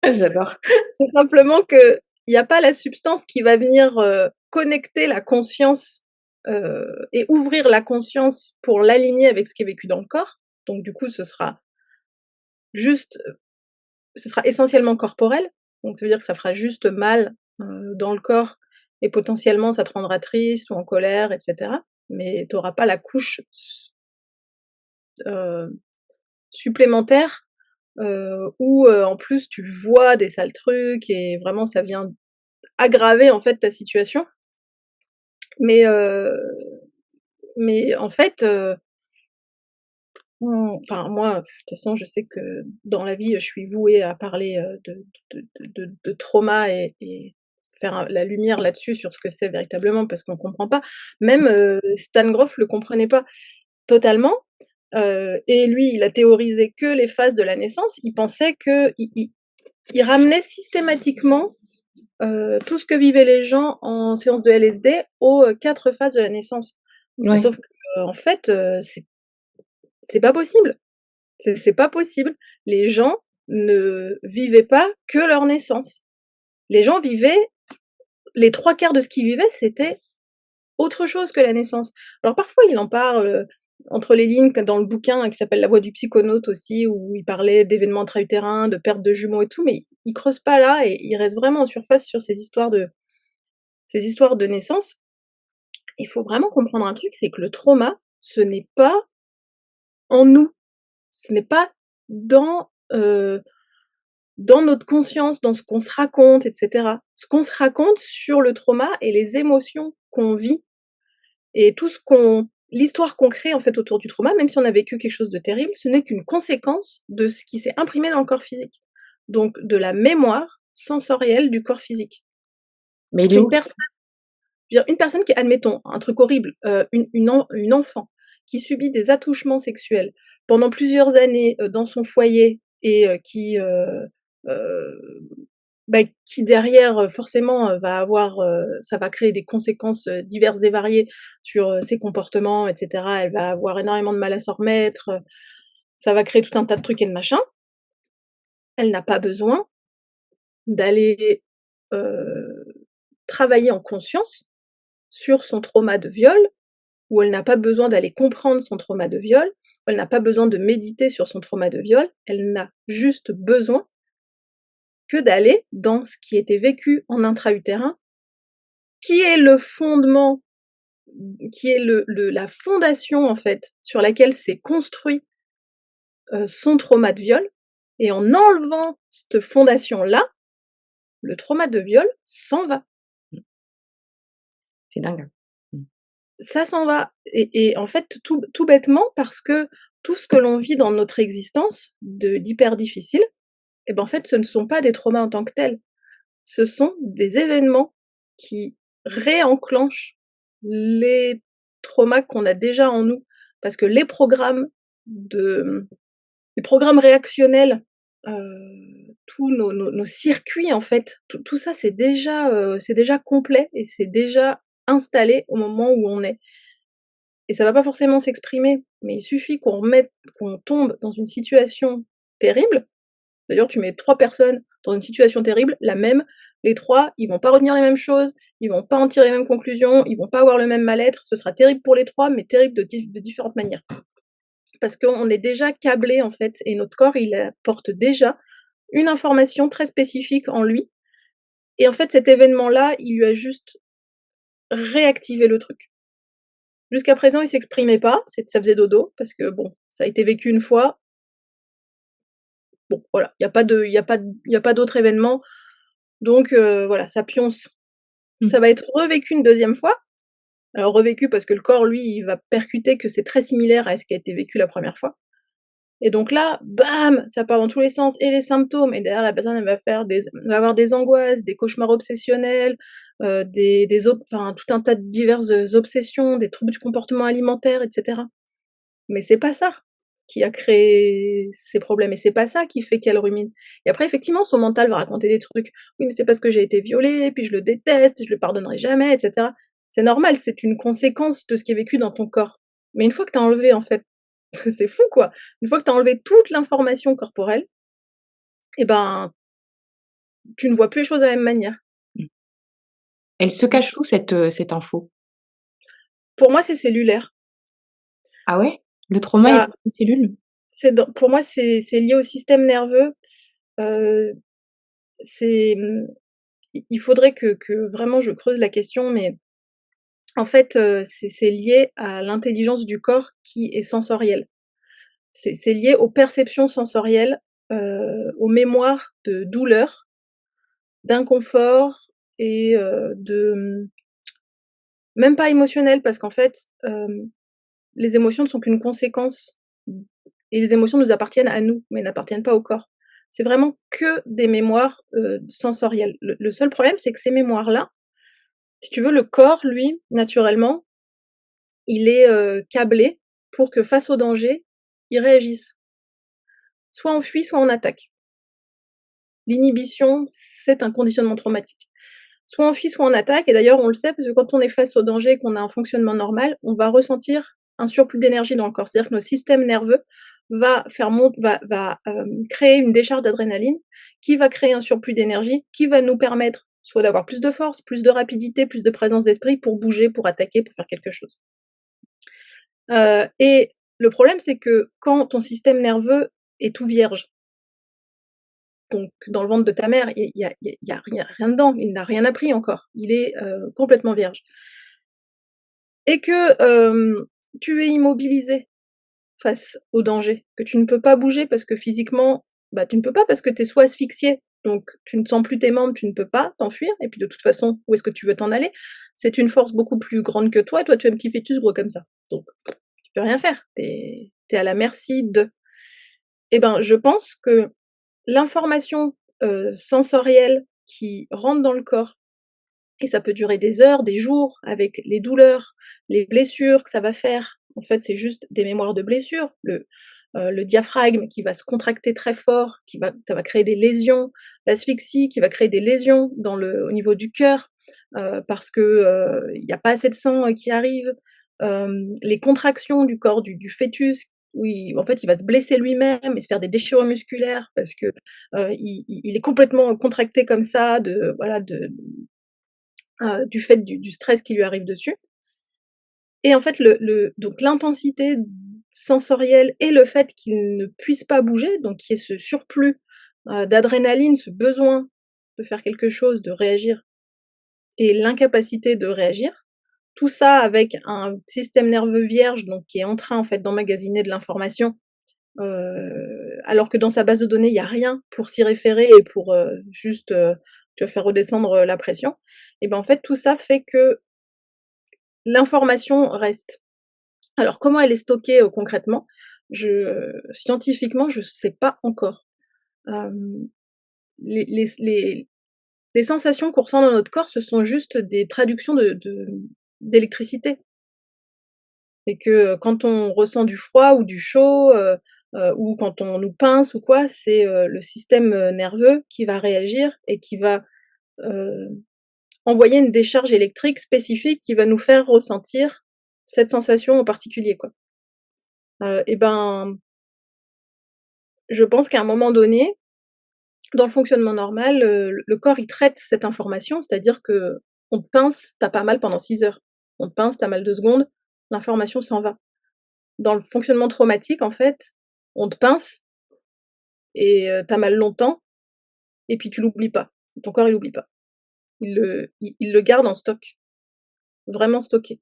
J'adore. C'est simplement qu'il y a pas la substance qui va venir, connecter la conscience, et ouvrir la conscience pour l'aligner avec ce qui est vécu dans le corps. Donc du coup, juste, ce sera essentiellement corporel. Donc ça veut dire que ça fera juste mal, dans le corps et potentiellement ça te rendra triste ou en colère et cetera. Mais tu auras pas la couche heu, supplémentaire, où, en plus tu vois des sales trucs et vraiment ça vient aggraver en fait ta situation. Mais, mais en fait, enfin moi, de toute façon je sais que dans la vie, je suis vouée à parler, de trauma et faire la lumière là-dessus, sur ce que c'est véritablement parce qu'on comprend pas. Même, Stan Grof le comprenait pas totalement, et lui il a théorisé que les phases de la naissance. Il pensait qu'il ramenait systématiquement, tout ce que vivaient les gens en séance de LSD aux, 4 phases de la naissance. Mais Ouais. sauf que, en fait, c'est pas possible. C'est pas possible. Les gens ne vivaient pas que leur naissance. Les gens vivaient les 3/4 de ce qu'ils vivaient, c'était autre chose que la naissance. Alors parfois il en parle, entre les lignes, comme dans le bouquin qui s'appelle La voix du psychonaute aussi, où il parlait d'événements intra-utérins, de perte de jumeaux et tout, mais il creuse pas là et il reste vraiment en surface sur ces histoires de naissance. Il faut vraiment comprendre un truc, c'est que le trauma, ce n'est pas en nous, ce n'est pas dans, dans notre conscience, dans ce qu'on se raconte et cetera. Ce qu'on se raconte sur le trauma et les émotions qu'on vit et tout ce qu'on l'histoire qu'on crée, en fait, autour du trauma, même si on a vécu quelque chose de terrible, ce n'est qu'une conséquence de ce qui s'est imprimé dans le corps physique. Donc de la mémoire sensorielle du corps physique. Mais il est Une où? personne je veux dire, une personne qui admettons, un truc horrible, une enfant qui subit des attouchements sexuels pendant plusieurs années, dans son foyer et heu, qui derrière, forcément, va avoir, ça va créer des conséquences, diverses et variées sur, ses comportements et cetera. Elle va avoir énormément de mal à s'en remettre, ça va créer tout un tas de trucs et de machins. Elle n'a pas besoin d'aller, heu, travailler en conscience sur son trauma de viol, ou elle n'a pas besoin d'aller comprendre son trauma de viol, elle n'a pas besoin de méditer sur son trauma de viol, elle n'a juste besoin que d'aller dans ce qui était vécu en intra-utérin, qui est le fondement, qui est la fondation en fait sur laquelle s'est construit, son trauma de viol, et en enlevant cette fondation-là, le trauma de viol s'en va. C'est dingue, hein. Mmh. Ça s'en va, et en fait tout bêtement parce que tout ce que l'on vit dans notre existence d'hyper difficile, et ben, en fait, ce ne sont pas des traumas en tant que tels. Ce sont des événements qui réenclenchent les traumas qu'on a déjà en nous. Parce que de les programmes réactionnels, tous nos circuits en fait, tout ça c'est déjà complet et c'est déjà installé au moment où on est. Et ça va pas forcément s'exprimer, mais il suffit qu'on tombe dans une situation terrible. D'ailleurs, tu mets 3 personnes dans une situation terrible, la même, les 3, ils vont pas retenir les mêmes choses, ils vont pas en tirer les mêmes conclusions, ils vont pas avoir le même mal-être. Ce sera terrible pour les 3, mais terrible de différentes manières. Parce qu'on est déjà câblé en fait, et notre corps, il apporte déjà une information très spécifique en lui, et en fait, cet événement-là, il lui a juste réactivé le truc. Jusqu'à présent, il s'exprimait pas, ça faisait dodo, parce que bon, ça a été vécu une fois. Bon, voilà, il y a pas d'autres événements, donc voilà, ça pionce. Mmh. Ça va être revécu une deuxième fois. Alors revécu parce que le corps, lui, il va percuter que c'est très similaire à ce qui a été vécu la première fois, et donc là, bam! Ça part dans tous les sens, et les symptômes, et derrière la personne, elle va avoir des angoisses, des cauchemars obsessionnels, enfin tout un tas de diverses, obsessions, des troubles du comportement alimentaire et cetera. Mais c'est pas ça qui a créé ces problèmes, et c'est pas ça qui fait qu'elle rumine. Et après effectivement, son mental va raconter des trucs: «Oui, mais c'est parce que j'ai été violée, puis je le déteste, je le pardonnerai jamais» et cetera. C'est normal, c'est une conséquence de ce qui est vécu dans ton corps. Mais une fois que tu as enlevé en fait, c'est fou quoi, une fois que tu as enlevé toute l'information corporelle, et ben, tu ne vois plus les choses de la même manière. Mmh. Elle se cache où cette info? Pour moi, c'est cellulaire. Ah ouais? Le trauma, il y a Bah, toutes les cellules? pour moi, c'est lié au système nerveux, heu, c'est, il faudrait que vraiment je creuse la question, mais en fait, c'est lié à l'intelligence du corps qui est sensorielle. C'est lié aux perceptions sensorielles, aux mémoires de douleur, d'inconfort, et même pas émotionnel, parce qu'en fait, les émotions ne sont qu'une conséquence, et les émotions nous appartiennent à nous, mais n'appartiennent pas au corps. C'est vraiment que des mémoires, sensorielles. Le seul problème, c'est que ces mémoires-là, si tu veux, le corps, lui, naturellement, il est, câblé pour que face au danger, il réagisse. Soit on fuit, soit on attaque. L'inhibition, c'est un conditionnement traumatique. Soit on fuit, soit on attaque, et d'ailleurs on le sait parce que quand on est face au danger et qu'on a un fonctionnement normal, on va ressentir un surplus d'énergie dans le corps. C'est-à-dire que notre système nerveux va créer une décharge d'adrénaline qui va créer un surplus d'énergie qui va nous permettre soit d'avoir plus de force, plus de rapidité, plus de présence d'esprit pour bouger, pour attaquer, pour faire quelque chose. Et le problème, c'est que quand ton système nerveux est tout vierge, donc dans le ventre de ta mère, il y a rien dedans, il n'a rien appris encore. Il est, complètement vierge, et que, tu es immobilisé face au danger, que tu ne peux pas bouger parce que physiquement, bah, tu ne peux pas parce que tu es soit asphyxié donc tu ne sens plus tes membres, tu ne peux pas t'enfuir et puis de toute façon, où est-ce que tu veux t'en aller? C'est une force beaucoup plus grande que toi et toi tu es un petit fœtus gros comme ça, donc tu peux rien faire. Tu es à la merci de. Et ben, je pense que l'information, sensorielle qui rentre dans le corps et ça peut durer des heures, des jours, avec les douleurs, les blessures que ça va faire. En fait, c'est juste des mémoires de blessures. Le diaphragme qui va se contracter très fort, ça va créer des lésions. L'asphyxie qui va créer des lésions au niveau du cœur, parce que, il y a pas assez de sang, qui arrive. Les contractions du corps du fœtus, où en fait, il va se blesser lui-même et se faire des déchirures musculaires parce que, il est complètement contracté comme ça voilà, du fait du stress qui lui arrive dessus. Et en fait, donc l'intensité sensorielle et le fait qu'il ne puisse pas bouger, donc qu'il y ait ce surplus, d'adrénaline, ce besoin de faire quelque chose, de réagir et l'incapacité de réagir, tout ça avec un système nerveux vierge, donc qui est en train, en fait, d'emmagasiner de l'information, alors que dans sa base de données, il y a rien pour s'y référer et pour, juste, tu vois, faire redescendre, la pression. Et ben, en fait, tout ça fait que l'information reste. Alors comment elle est stockée, concrètement? Scientifiquement, je sais pas encore. Hem, les sensations qu'on ressent dans notre corps, ce sont juste des traductions d'électricité et que, quand on ressent du froid ou du chaud, ou quand on nous pince ou quoi, c'est, le système, nerveux qui va réagir et qui va, heu, envoyer une décharge électrique spécifique qui va nous faire ressentir cette sensation en particulier, quoi. Et ben, je pense qu'à un moment donné, dans le fonctionnement normal, le corps il traite cette information, c'est-à-dire qu'on te pince, tu as pas mal pendant 6 heures. On te pince, tu as mal 2 secondes, l'information s'en va. Dans le fonctionnement traumatique, en fait, on te pince et tu as mal longtemps et puis tu l'oublies pas. Ton corps il l'oublie pas. Il le garde en stock, vraiment stocké.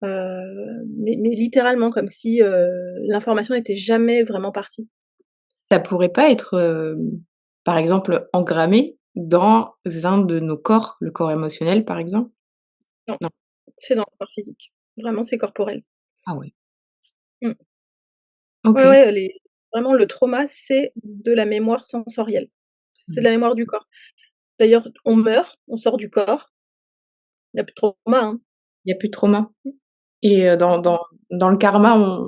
Mais littéralement comme si, l'information n'était jamais vraiment partie. Ça pourrait pas être, par exemple, engrammé dans un de nos corps, le corps émotionnel, par exemple? Non, Non? c'est dans le corps physique. Vraiment, c'est corporel. Ah ouais. Mmh. Ouais, OK. ouais, vraiment le trauma, c'est de la mémoire sensorielle. C'est de Mmh. la mémoire du corps. D'ailleurs, on meurt, on sort du corps, il y a plus de trauma, hein. Il y a plus de trauma? Et dans le karma,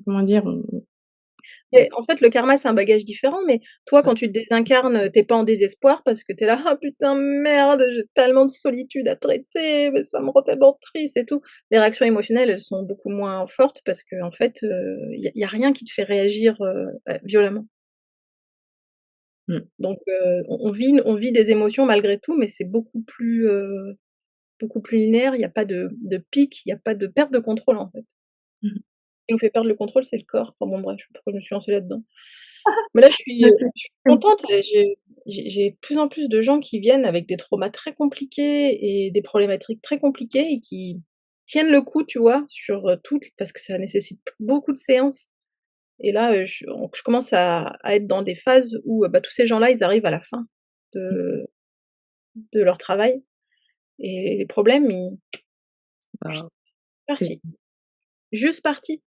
comment dire? Et en fait, le karma, c'est un bagage différent, mais toi, Ça quand tu te désincarnes, tu pas en désespoir parce que tu es là: «Ah putain, merde, j'ai tellement de solitude à traiter, mais ça me rend tellement triste et tout». Les réactions émotionnelles, elles sont beaucoup moins fortes parce qu'en fait, il y a rien qui te fait réagir, violemment. mmh. Donc on vit des émotions malgré tout, mais c'est beaucoup plus linéaire, il y a pas de pic, il y a pas de perte de contrôle, en fait. Mmh mh. Ce qui nous fait perdre le contrôle, c'est le corps. Enfin bon bref, je sais pas pourquoi je me suis lancée là-dedans. Mais là, OK. je suis contente, j'ai de plus en plus de gens qui viennent avec des traumas très compliqués et des problématiques très compliquées et qui tiennent le coup, tu vois? Sur, toutes parce que ça nécessite beaucoup de séances et là, je commence à être dans des phases où, bah, tous ces gens-là, ils arrivent à la fin de leur travail et les problèmes, ils Bah, c'est partis, juste partis.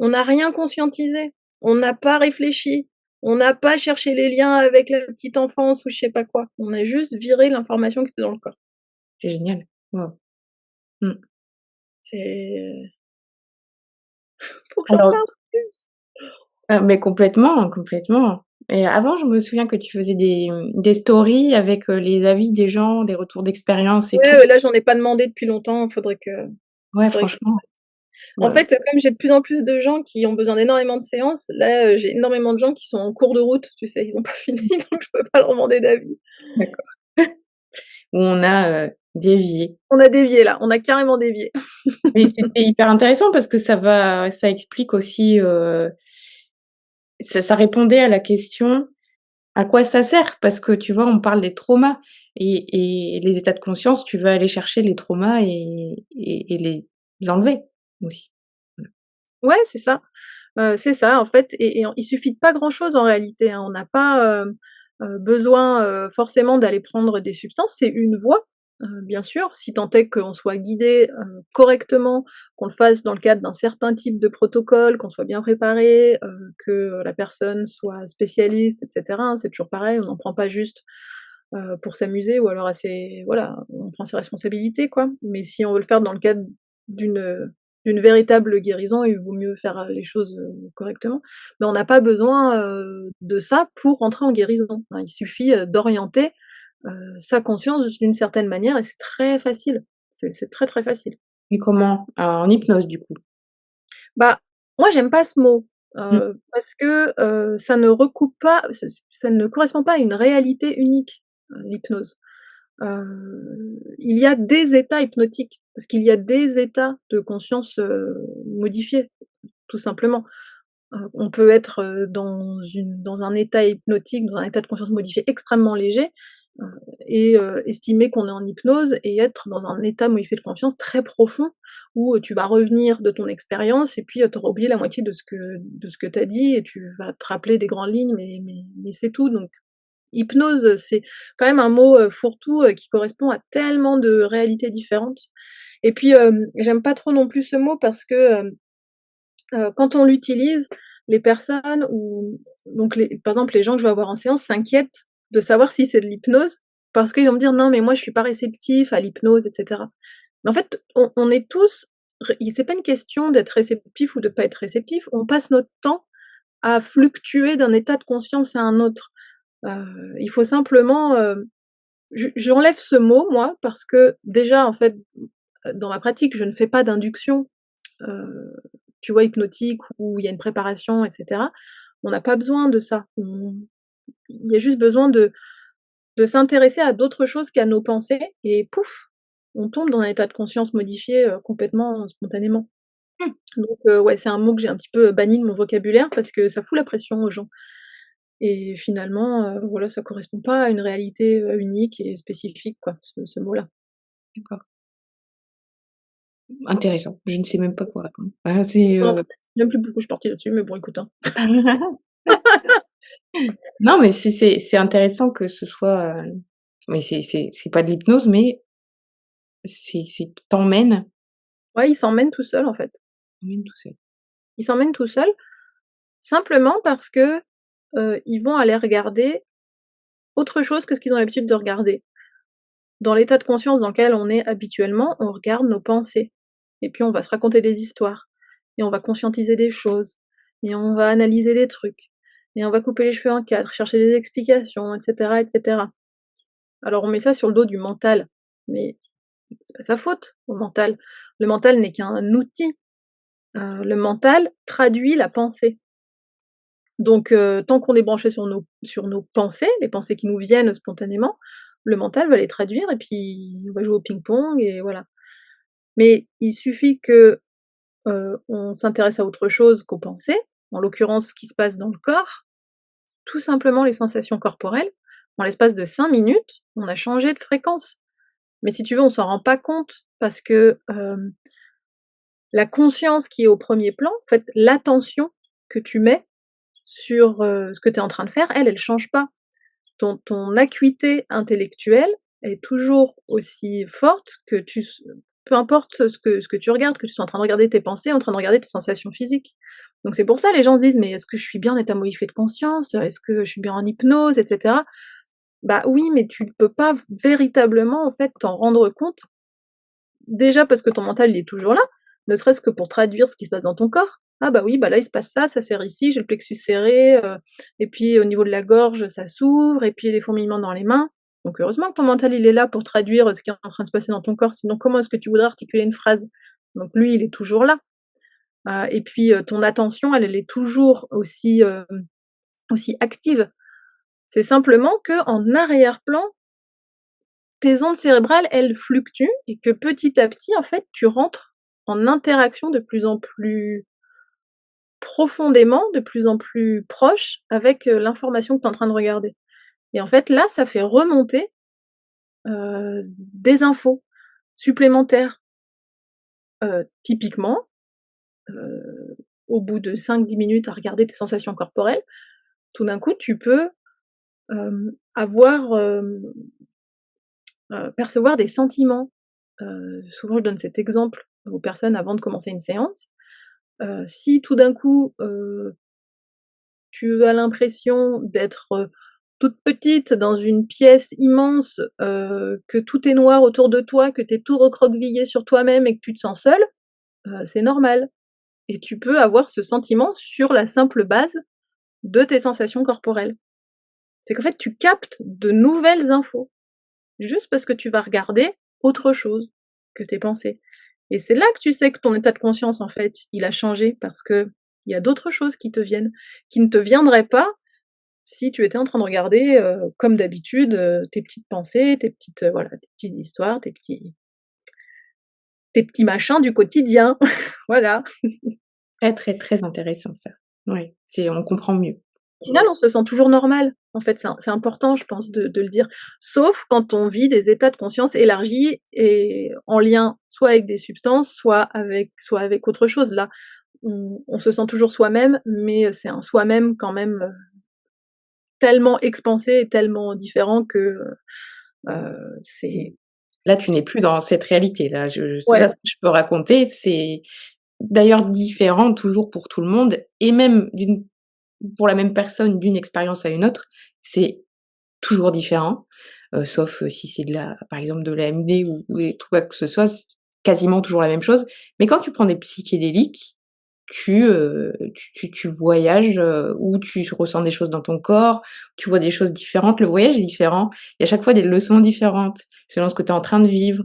On n'a rien conscientisé, on n'a pas réfléchi, on n'a pas cherché les liens avec la petite enfance ou je sais pas quoi. On a juste viré l'information qui était dans le corps. c'est génial. Waouh. Mmh. C'est faut que j'en Alors parle plus. mais complètement, complètement. Et avant, je me souviens que tu faisais des stories avec, les avis des gens, des retours d'expérience et Ouais, tout. ouais, là, j'en ai pas demandé depuis longtemps, Ouais, faudrait que franchement, en ouais, fait, comme j'ai de plus en plus de gens qui ont besoin d'énormément de séances, là, j'ai énormément de gens qui sont en cours de route, tu sais? Ils ont pas fini, donc je peux pas leur demander d'avis. d'accord. Où on a, dévié. On a dévié là, on a carrément dévié. Mais c'était hyper intéressant parce que ça explique aussi, ça répondait à la question: «À quoi ça sert?» Parce que tu vois, on parle des traumas et les états de conscience, tu vas aller chercher les traumas et les enlever aussi. Voilà. Ouais, c'est ça en fait et il suffit de pas grand chose en réalité, hein. On n'a pas, besoin, forcément d'aller prendre des substances. C'est une voie, bien sûr, si tant est qu'on soit guidé, correctement, qu'on le fasse dans le cadre d'un certain type de protocole, qu'on soit bien préparé, que la personne soit spécialiste et cetera, hein. C'est toujours pareil, on n'en prend pas juste, pour s'amuser ou alors voilà, on prend ses responsabilités, quoi. Mais si on veut le faire dans le cadre d'une véritable guérison, il vaut mieux faire, les choses, correctement. Mais on n'a pas besoin, de ça pour rentrer en guérison, hein. Il suffit, d'orienter, sa conscience d'une certaine manière et c'est très facile. C'est très, très facile. Mais comment? En hypnose, du coup? Bah, moi j'aime pas ce mot, Mmh. parce que, ça ne recoupe pas, ça ne correspond pas à une réalité unique, l'hypnose. Il y a des états hypnotiques, parce qu'il y a des états de conscience, modifiés, tout simplement. On peut être, dans un état hypnotique, dans un état de conscience modifié extrêmement léger, heu estimer qu'on est en hypnose et être dans un état modifié de conscience très profond où, tu vas revenir de ton expérience et puis, tu auras oublié la moitié de ce que tu as dit et tu vas te rappeler des grandes lignes, mais c'est tout. Donc hypnose, c'est quand même un mot, fourre-tout, qui correspond à tellement de réalités différentes et puis, j'aime pas trop non plus ce mot parce que, quand on l'utilise, les personnes ou donc les par exemple, les gens que je vais avoir en séance s'inquiètent de savoir si c'est de l'hypnose parce qu'ils vont me dire: «Non, mais moi je suis pas réceptif à l'hypnose» et cetera. Mais en fait, on est tous ré c'est pas une question d'être réceptif ou de pas être réceptif, on passe notre temps à fluctuer d'un état de conscience à un autre. Il faut simplement, j'enlève ce mot moi parce que déjà en fait, dans ma pratique, je ne fais pas d'induction, heu, tu vois, hypnotique où il y a une préparation et cetera. On n'a pas besoin de ça. Il y a juste besoin de s'intéresser à d'autres choses qu'à nos pensées et pouf, on tombe dans un état de conscience modifié, complètement, spontanément. Mmh. Donc ouais, c'est un mot que j'ai un petit peu banni de mon vocabulaire parce que ça fout la pression aux gens et finalement, voilà, ça correspond pas à une réalité, unique et spécifique quoi, ce mot-là. D'accord. Intéressant. Je ne sais même pas quoi répondre. Ah, c'est, Non, même plus beaucoup, je suis partie là-dessus, mais bon écoute, hein. Non, mais c'est intéressant que ce soit, mais c'est pas de l'hypnose, mais c'est Ouais, il s'emmène tout seul en fait. t'emmène tout seul. Il s'emmène tout seul, simplement parce que, ils vont aller regarder autre chose que ce qu'ils ont l'habitude de regarder. Dans l'état de conscience dans lequel on est habituellement, on regarde nos pensées et puis on va se raconter des histoires et on va conscientiser des choses et on va analyser des trucs et on va couper les cheveux en 4, chercher des explications et cetera et cetera. Alors on met ça sur le dos du mental, mais c'est pas sa faute au mental. Le mental n'est qu'un outil, le mental traduit la pensée. Donc tant qu'on est branché sur nos pensées, les pensées qui nous viennent spontanément, le mental va les traduire et puis on va jouer au ping-pong et voilà. Mais il suffit que, on s'intéresse à autre chose qu'aux pensées, en l'occurrence ce qui se passe dans le corps, tout simplement les sensations corporelles. En l'espace de 5 minutes, on a changé de fréquence. Mais si tu veux, on s'en rend pas compte parce que, la conscience qui est au premier plan, en fait, l'attention que tu mets sur, ce que tu es en train de faire, elle change pas. Ton acuité intellectuelle est toujours aussi forte que peu importe ce que tu regardes, que tu sois en train de regarder tes pensées, en train de regarder tes sensations physiques. Donc c'est pour ça les gens se disent: «Mais est-ce que je suis bien en état modifié de conscience? Est-ce que je suis bien en hypnose?» et cetera. Bah oui, mais tu ne peux pas véritablement, en fait, t'en rendre compte. Déjà parce que ton mental, il est toujours là, ne serait-ce que pour traduire ce qui se passe dans ton corps. Ah bah oui, bah là il se passe ça, ça serre ici, j'ai le plexus serré, et puis au niveau de la gorge, ça s'ouvre et puis des fourmillements dans les mains. Donc heureusement que ton mental, il est là pour traduire ce qui est en train de se passer dans ton corps, sinon comment est-ce que tu voudrais articuler une phrase? Donc lui, il est toujours là. Et puis, ton attention, elle est toujours aussi, aussi active. C'est simplement qu'en arrière-plan, tes ondes cérébrales, elles fluctuent et que petit à petit, en fait, tu rentres en interaction de plus en plus profondément, de plus en plus proche avec, l'information que tu es en train de regarder. Et en fait, là, ça fait remonter, des infos supplémentaires. Typiquement, au bout de 5-10 minutes à regarder tes sensations corporelles, tout d'un coup, tu peux avoir, percevoir des sentiments. Souvent je donne cet exemple aux personnes avant de commencer une séance. Si tout d'un coup, tu as l'impression d'être, toute petite dans une pièce immense, que tout est noir autour de toi, que tu es tout recroquevillé sur toi-même et que tu te sens seule, c'est normal et tu peux avoir ce sentiment sur la simple base de tes sensations corporelles. C'est qu'en fait, tu captes de nouvelles infos, juste parce que tu vas regarder autre chose que tes pensées et c'est là que tu sais que ton état de conscience, en fait, il a changé parce qu'il y a d'autres choses qui te viennent, qui ne te viendraient pas si tu étais en train de regarder, comme d'habitude, tes petites pensées, tes petites, voilà, tes petites histoires, tes petits machins du quotidien. Voilà. Très, très, très intéressant ça. Ouais, on comprend mieux. Au final, on se sent toujours normal. En fait, c'est important, je pense, de le dire. Sauf quand on vit des états de conscience élargis et en lien soit avec des substances, soit avec autre chose. Là, on se sent toujours soi-même, mais c'est un soi-même quand même, tellement expansé et tellement différent que, c'est Là, tu n'es plus dans cette réalité là, ouais. ça, je peux raconter, c'est d'ailleurs différent toujours pour tout le monde et même pour la même personne, d'une expérience à une autre, c'est toujours différent, sauf, si c'est par exemple de l'AMD ou des trucs quoi que ce soit, c'est quasiment toujours la même chose. Mais quand tu prends des psychédéliques, tu voyages, ou tu ressens des choses dans ton corps, tu vois des choses différentes. Le voyage est différent. Il y a chaque fois des leçons différentes selon ce que tu es en train de vivre.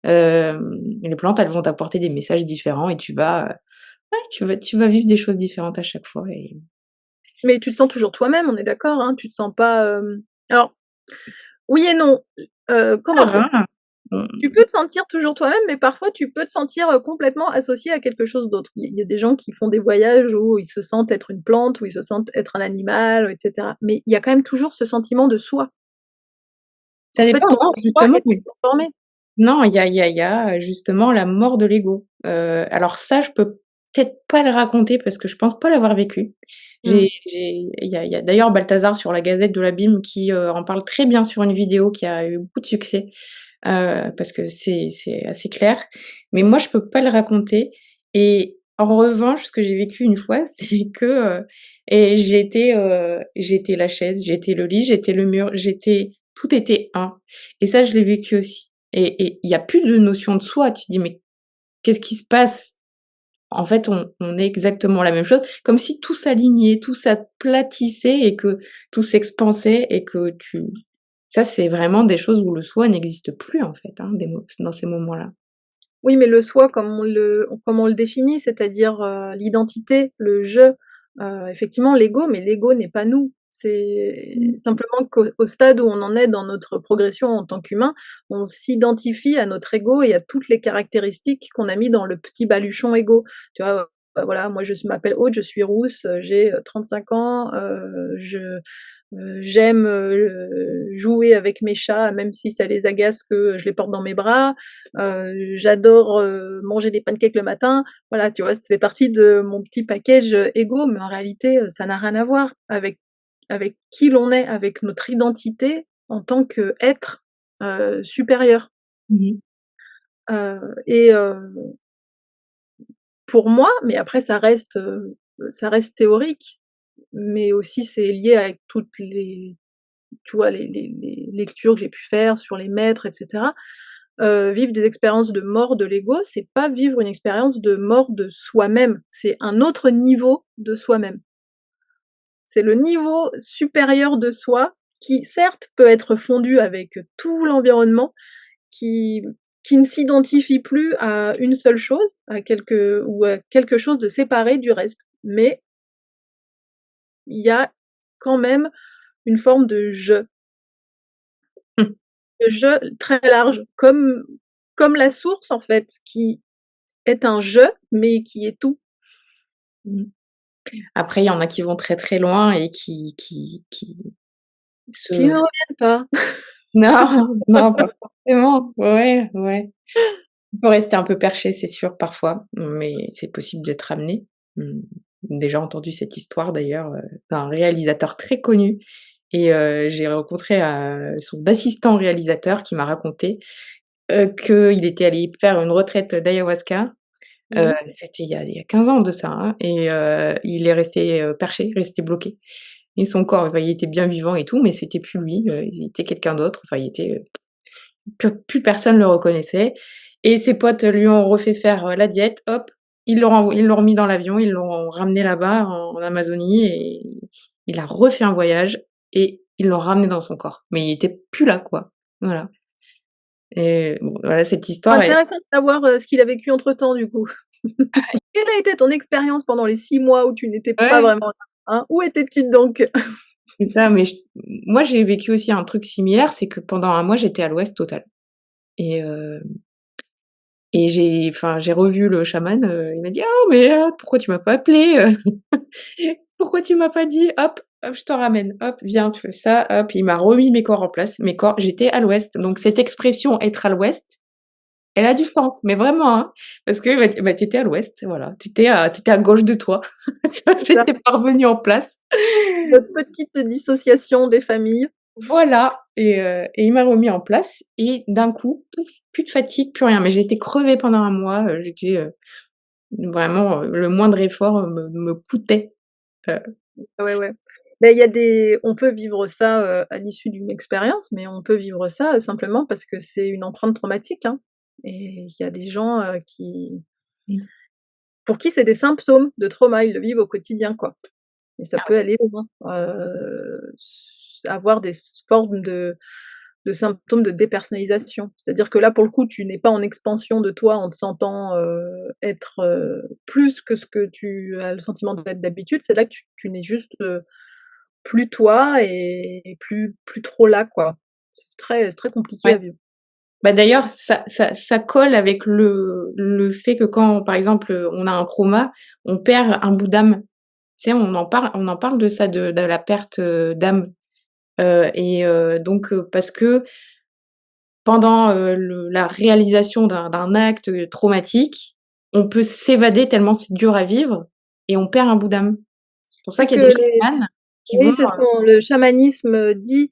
Les plantes, elles vont t'apporter des messages différents et ouais, tu vas vivre des choses différentes à chaque fois et Mais tu te sens toujours toi-même, on est d'accord, hein? Tu te sens pas, alors oui et non, comment dire? ah! Tu peux te sentir toujours toi-même, mais parfois tu peux te sentir, complètement associé à quelque chose d'autre. Il y a des gens qui font des voyages où ils se sentent être une plante, où ils se sentent être un animal, et cetera. Mais il y a quand même toujours ce sentiment de soi. En Ça fait, dépend, ton non, soi justement, est transformé. non, il y a justement la mort de l'ego. Alors ça, je peux peut-être pas le raconter parce que je pense pas l'avoir vécu. Mmh. Il y a d'ailleurs Balthazar sur la Gazette de l'Abîme qui, en parle très bien sur une vidéo qui a eu beaucoup de succès, parce que c'est assez clair. Mais moi, je peux pas le raconter et en revanche, ce que j'ai vécu une fois, c'est que, j'étais la chaise, j'étais le lit, j'étais le mur, tout était un et ça, je l'ai vécu aussi. Et il y a plus de notion de soi. Tu te dis: «Mais qu'est-ce qui se passe?» En fait, on est exactement la même chose, comme si tout s'alignait, tout s'aplatissait et que tout s'expansait et que ça, c'est vraiment des choses où le soi n'existe plus, en fait, hein, dans ces moments-là. Oui, mais le soi comme on le définit, c'est-à-dire, l'identité, le «je», effectivement l'ego, mais l'ego n'est pas nous. C'est Mmh. simplement qu'au stade où on en est dans notre progression en tant qu'humain, on s'identifie à notre ego et à toutes les caractéristiques qu'on a mis dans le petit baluchon ego. Tu vois? Voilà, moi je m'appelle Aude, je suis rousse, j'ai, 35 ans, j'aime, jouer avec mes chats, même si ça les agace que je les porte dans mes bras. J'adore, manger des pancakes le matin. Voilà, tu vois? Ça fait partie de mon petit package, égo, mais en réalité, ça n'a rien à voir avec qui l'on est, avec notre identité en tant qu'être, supérieur. Mmh. Et pour moi, mais après ça reste théorique, mais aussi c'est lié avec toutes les tu vois, les lectures que j'ai pu faire sur les maîtres et cetera. Vivre des expériences de mort de l'ego, c'est pas vivre une expérience de mort de soi-même, c'est un autre niveau de soi-même. C'est le niveau supérieur de soi qui certes peut être fondu avec tout l'environnement, qui qui ne s'identifie plus à une seule chose, à quelque chose de séparé du reste. Mais il y a quand même une forme de «je». Je très large, comme la source en fait, qui est un «je», mais qui est tout. Mmh. Après, il y en a qui vont très, très loin et qui Qui se ne reviennent pas. non, non, pas forcément. Ouais, ouais. On peut rester un peu perché, c'est sûr, parfois, mais c'est possible d'être ramené. Mmh. Déjà entendu cette histoire d'ailleurs, d'un réalisateur très connu et j'ai rencontré, son assistant réalisateur qui m'a raconté, qu'il était allé faire une retraite d'ayahuasca. Mmh. C'était il y a 15 ans de ça, hein, et il est resté, perché, resté bloqué et son corps, enfin, il était bien vivant et tout, mais c'était plus lui, il était quelqu'un d'autre, enfin, il était, plus personne le reconnaissait et ses potes lui ont refait faire, la diète, hop, ils l'ont remis dans l'avion, ils l'ont ramené là-bas en Amazonie et il a refait un voyage et ils l'ont ramené dans son corps. Mais il était plus là, quoi. Voilà et bon, voilà, cette histoire est Intéressant de savoir, ce qu'il a vécu entre-temps du coup. Quelle a été ton expérience pendant les 6 mois où tu n'étais pas ouais, vraiment là, hein? Où étais-tu donc? c'est ça, mais moi, j'ai vécu aussi un truc similaire, c'est que pendant un mois, j'étais à l'ouest total et j'ai revu le chaman, il m'a dit: «Oh mais pourquoi tu m'as pas appelé, Pourquoi tu m'as pas dit? Hop, hop, je te ramène. Hop, viens, tu fais ça, hop». Il m'a remis mes corps en place. Mes corps j'étais à l'ouest, donc cette expression «être à l'ouest», elle a du sens, mais vraiment, hein, parce que, bah, tu étais à l'ouest, voilà. Tu étais à gauche de toi. Tu vois? Ça, J'étais pas revenue en place. notre petite dissociation des familles. Voilà et il m'a remis en place et d'un coup, pouf, plus de fatigue, plus rien. Mais j'ai été crevée pendant un mois, j'étais, vraiment, le moindre effort, me coûtait, heu, Ouais, ouais. Mais il y a des on peut vivre ça, à l'issue d'une expérience, mais on peut vivre ça, simplement parce que c'est une empreinte traumatique, hein, et il y a des gens, qui mmh. pour qui c'est des symptômes de trauma, ils le vivent au quotidien, quoi, et ça Ah peut ouais. aller loin, avoir des formes de symptômes de dépersonnalisation. C'est-à-dire que là, pour le coup, tu n'es pas en expansion de toi en te sentant, être, plus que ce que tu as le sentiment d'être d'habitude. C'est là que tu n'es juste, plus toi et plus trop là, quoi. C'est très compliqué à Ouais. vivre. Bah, d'ailleurs, ça colle avec le fait que quand, par exemple, on a un trauma, on perd un bout d'âme. Tu sais, on en parle de ça, de la perte, d'âme, donc parce que pendant, la réalisation d'un acte, traumatique, on peut s'évader tellement c'est dur à vivre et on perd un bout d'âme. C'est pour C'est ça ce qu'il y que a des les chamans qui vont, oui, c'est ce qu'on le chamanisme, dit,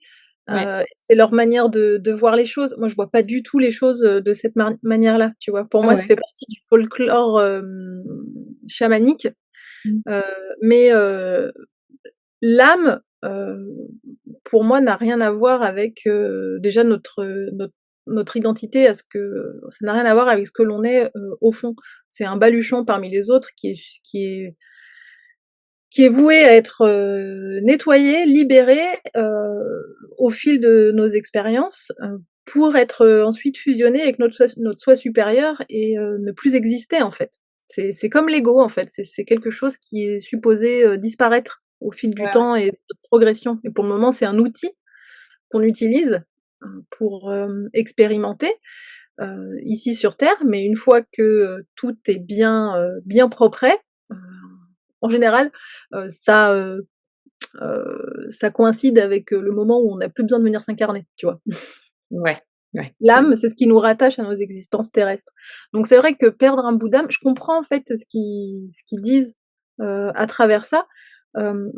ouais. c'est leur manière de voir les choses. Moi, je vois pas du tout les choses, de cette manière-là, tu vois? Pour Ah moi, ça ouais. fait partie du folklore, chamanique, Mmh. heu, mais l'âme, pour moi, n'a rien à voir avec, déjà notre identité, à ce que ça n'a rien à voir avec ce que l'on est, au fond. C'est un baluchon parmi les autres qui est voué à être, nettoyé, libéré, au fil de nos expériences, pour être, ensuite fusionné avec notre soi supérieur et ne plus exister, en fait. C'est comme l'ego, en fait, c'est quelque chose qui est supposé, disparaître au fil du Ouais, ouais. temps et de notre progression, et pour le moment, c'est un outil qu'on utilise, pour, expérimenter, ici sur terre, mais une fois que, tout est bien propret, heu, en général, ça, ça coïncide avec, le moment où on n'a plus besoin de venir s'incarner, tu vois? Ouais, ouais. L'âme, c'est ce qui nous rattache à nos existences terrestres. Donc c'est vrai que perdre un bout d'âme, je comprends en fait ce qu'ils disent, à travers ça. Hem,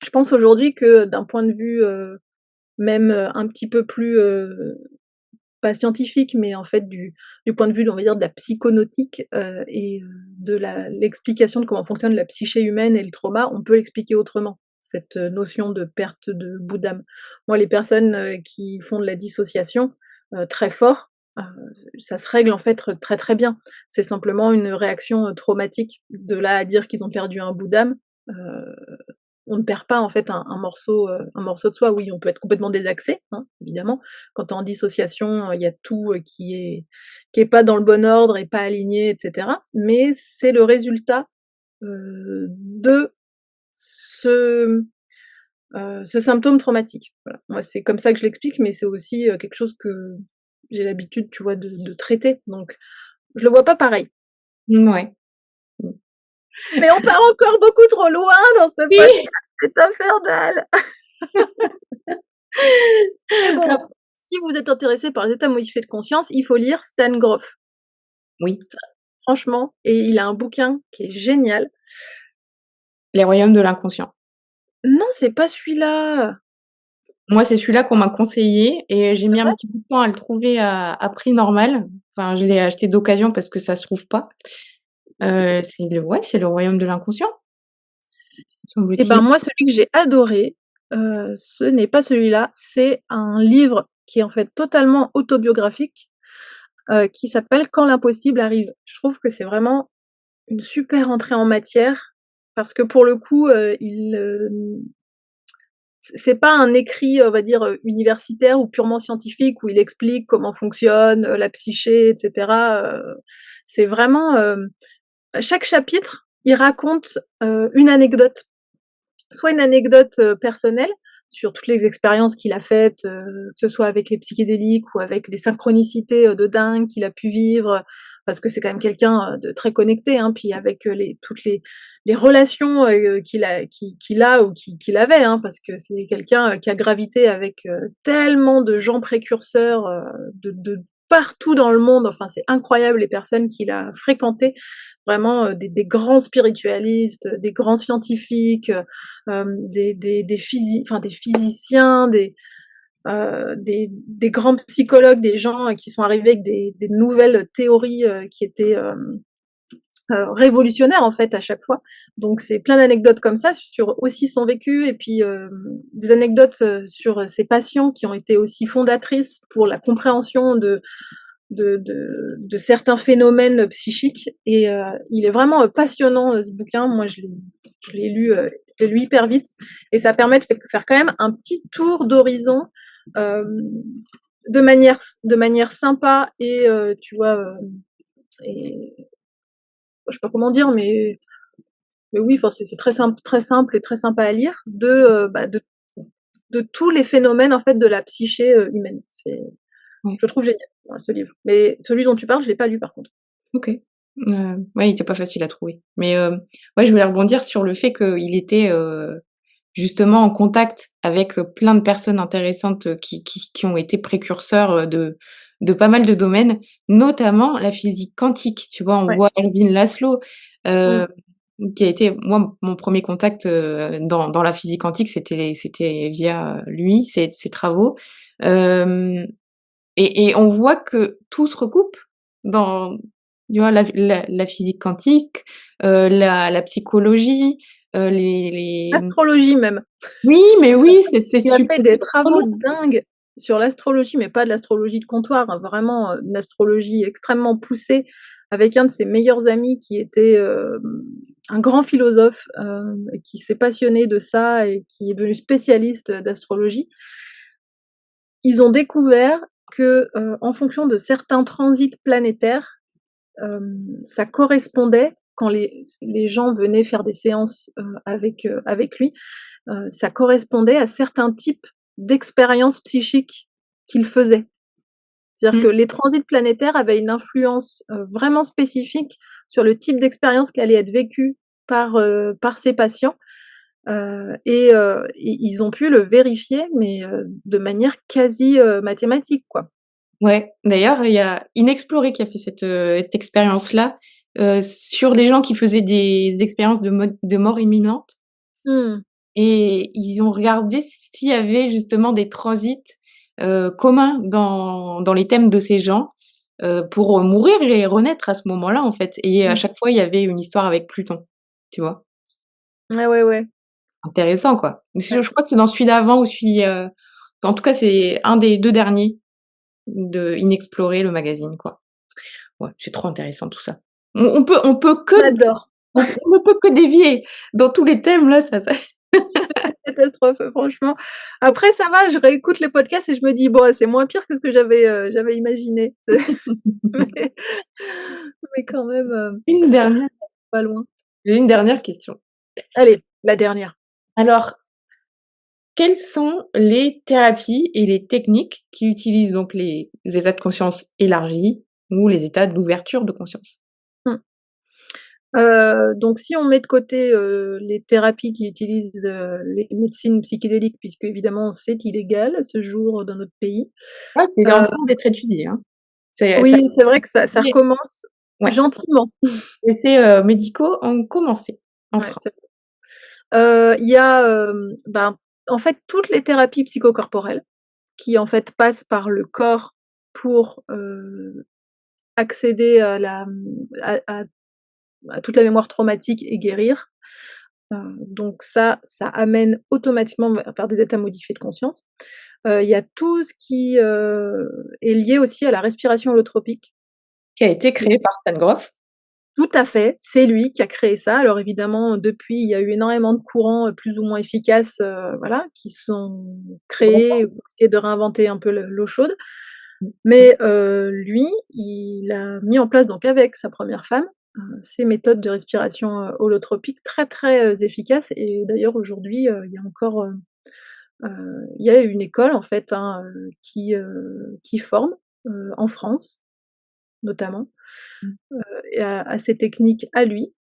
je pense aujourd'hui que d'un point de vue, même, un petit peu plus, pas scientifique, mais en fait du point de vue, on va dire, de la psychonautique, et de l'explication de comment fonctionne la psyché humaine et le trauma, on peut l'expliquer autrement, cette, notion de perte de bout d'âme. Moi, les personnes, qui font de la dissociation, très fort, ça se règle en fait très, très bien. C'est simplement une réaction, traumatique. De là à dire qu'ils ont perdu un bout d'âme, heu on ne perd pas en fait un morceau de soi. Oui, on peut être complètement désaxé, hein, évidemment. Quand tu es en dissociation, il y a tout, qui est pas dans le bon ordre et pas aligné, et cetera. Mais c'est le résultat, de ce, ce symptôme traumatique. Voilà. Moi, c'est comme ça que je l'explique, mais c'est aussi, quelque chose que j'ai l'habitude, tu vois, de traiter. Donc je le vois pas pareil. Mouais. Mmh. Mais on part encore beaucoup trop loin dans ce Oui! podcast, c'est infernal! Mais bon, si vous êtes intéressé par les états modifiés de conscience, il faut lire Stan Grof, Oui, franchement, et il a un bouquin qui est génial. Les royaumes de l'inconscient. Non, c'est pas celui-là! Moi, c'est celui-là qu'on m'a conseillé et j'ai mis un Ouais. petit bout de temps à le trouver à prix normal. Enfin, je l'ai acheté d'occasion parce que ça se trouve pas. C'est Le Royaume de l'inconscient, Et ben, semble-t-il. moi, celui que j'ai adoré, ce n'est pas celui-là, c'est un livre qui est en fait totalement autobiographique, qui s'appelle «Quand l'impossible arrive». Je trouve que c'est vraiment une super entrée en matière parce que pour le coup, c'est pas un écrit, on va dire, universitaire ou purement scientifique où il explique comment fonctionne, la psyché et cetera, c'est vraiment, à chaque chapitre, il raconte, une anecdote. Soit une anecdote, personnelle sur toutes les expériences qu'il a faites, que ce soit avec les psychédéliques ou avec des synchronicités, de dingue qu'il a pu vivre, parce que c'est quand même quelqu'un, de très connecté, hein. Puis avec, toutes les relations, qu'il a ou qu'il avait, hein, parce que c'est quelqu'un, qui a gravité avec, tellement de gens précurseurs, de partout dans le monde. Enfin, c'est incroyable les personnes qu'il a fréquentées. Vraiment, des grands spiritualistes, des grands scientifiques, des physiciens, des grands psychologues, des gens qui sont arrivés avec des nouvelles théories qui étaient révolutionnaires en fait à chaque fois. Donc c'est plein d'anecdotes comme ça sur aussi son vécu et puis des anecdotes sur ses patients qui ont été aussi fondatrices pour la compréhension de certains phénomènes psychiques. Et il est vraiment passionnant ce bouquin. Moi, je l'ai lu hyper vite et ça permet de faire quand même un petit tour d'horizon euh, de manière sympa et tu vois et je sais pas comment dire mais oui enfin c'est très simple et très sympa à lire de tous les phénomènes en fait de la psyché humaine. Ouais, Je le trouve génial, ouais, ce livre. Mais celui dont tu parles, je l'ai pas lu par contre. OK. Ouais, il était pas facile à trouver. Mais, ouais, je voulais rebondir sur le fait qu'il était, justement en contact avec, plein de personnes intéressantes, qui ont été précurseurs, de pas mal de domaines, notamment la physique quantique. Tu vois? On Ouais. voit Erwin Laszlo, Mmh. heu, qui a été moi, mon premier contact, dans la physique quantique, c'était via lui, ses travaux. Hem et on voit que tout se recoupe dans, tu vois, la physique quantique, la psychologie, les L'astrologie même. oui, mais oui, c'est Il a fait super des travaux surprenant. dingues sur l'astrologie, mais pas de l'astrologie de comptoir, hein, vraiment, une astrologie extrêmement poussée avec un de ses meilleurs amis qui était, un grand philosophe, et qui s'est passionné de ça et qui est devenu spécialiste d'astrologie. Ils ont découvert que, en fonction de certains transits planétaires, ça correspondait quand les gens venaient faire des séances, avec lui, ça correspondait à certains types d'expériences psychiques qu'il faisait. C'est-à-dire que Mmh. les transits planétaires avaient une influence, vraiment spécifique sur le type d'expérience qui allait être vécue par ses patients, et ils ont pu le vérifier, mais de manière quasi, mathématique, quoi. Ouais, d'ailleurs, il y a Inexploré qui a fait cette expérience-là, sur les gens qui faisaient des expériences de mort imminente Mmh. et ils ont regardé s'il y avait justement des transits, communs dans les thèmes de ces gens, pour, mourir et renaître à ce moment-là, en fait et à Mmh. chaque fois, il y avait une histoire avec Pluton, tu vois? Ouais, ouais, ouais. Intéressant, quoi. Mais Ouais. je crois que c'est dans celui d'avant ou celui, en tout cas, c'est un des 2 derniers de Inexploré, le magazine, quoi. Ouais, c'est trop intéressant tout ça. On peut que On adore. on ne peut que dévier dans tous les thèmes là, ça Catastrophe, franchement. Après ça va, je réécoute les podcasts et je me dis: «Bon, c'est moins pire que ce que j'avais imaginé». Mais mais quand même, une dernière pas loin. j'ai une dernière question. Allez, la dernière. Alors, quelles sont les thérapies et les techniques qui utilisent donc les états de conscience élargis ou les états d'ouverture de conscience? Mmh. Donc si on met de côté, les thérapies qui utilisent, les médecines psychédéliques puisque évidemment c'est illégal à ce jour dans notre pays. Ouais, c'est en Heu, train d'être étudié, hein. C'est ça oui, c'est vrai que ça recommence ouais, gentiment. les essais, médicaux ont commencé en Ouais, France. c'est il y a, ben En fait, toutes les thérapies psychocorporelles qui, en fait, passent par le corps pour, accéder à à toute la mémoire traumatique et guérir. Donc ça amène automatiquement vers des états modifiés de conscience. Il y a tout ce qui, est lié aussi à la respiration holotropique. Qui a été Qui créé par Stan Grof. Tout à fait, c'est lui qui a créé ça. Alors évidemment, depuis, il y a eu énormément de courants, plus ou moins efficaces, voilà, qui sont créés pour essayer de réinventer un peu l'eau chaude. Mais lui, il a mis en place donc avec sa première femme, ces méthodes de respiration, holotropique très, très, efficaces et d'ailleurs aujourd'hui, il y a encore, il y a une école en fait, hein, qui forme, en France notamment, Mmh. et à ces techniques à lui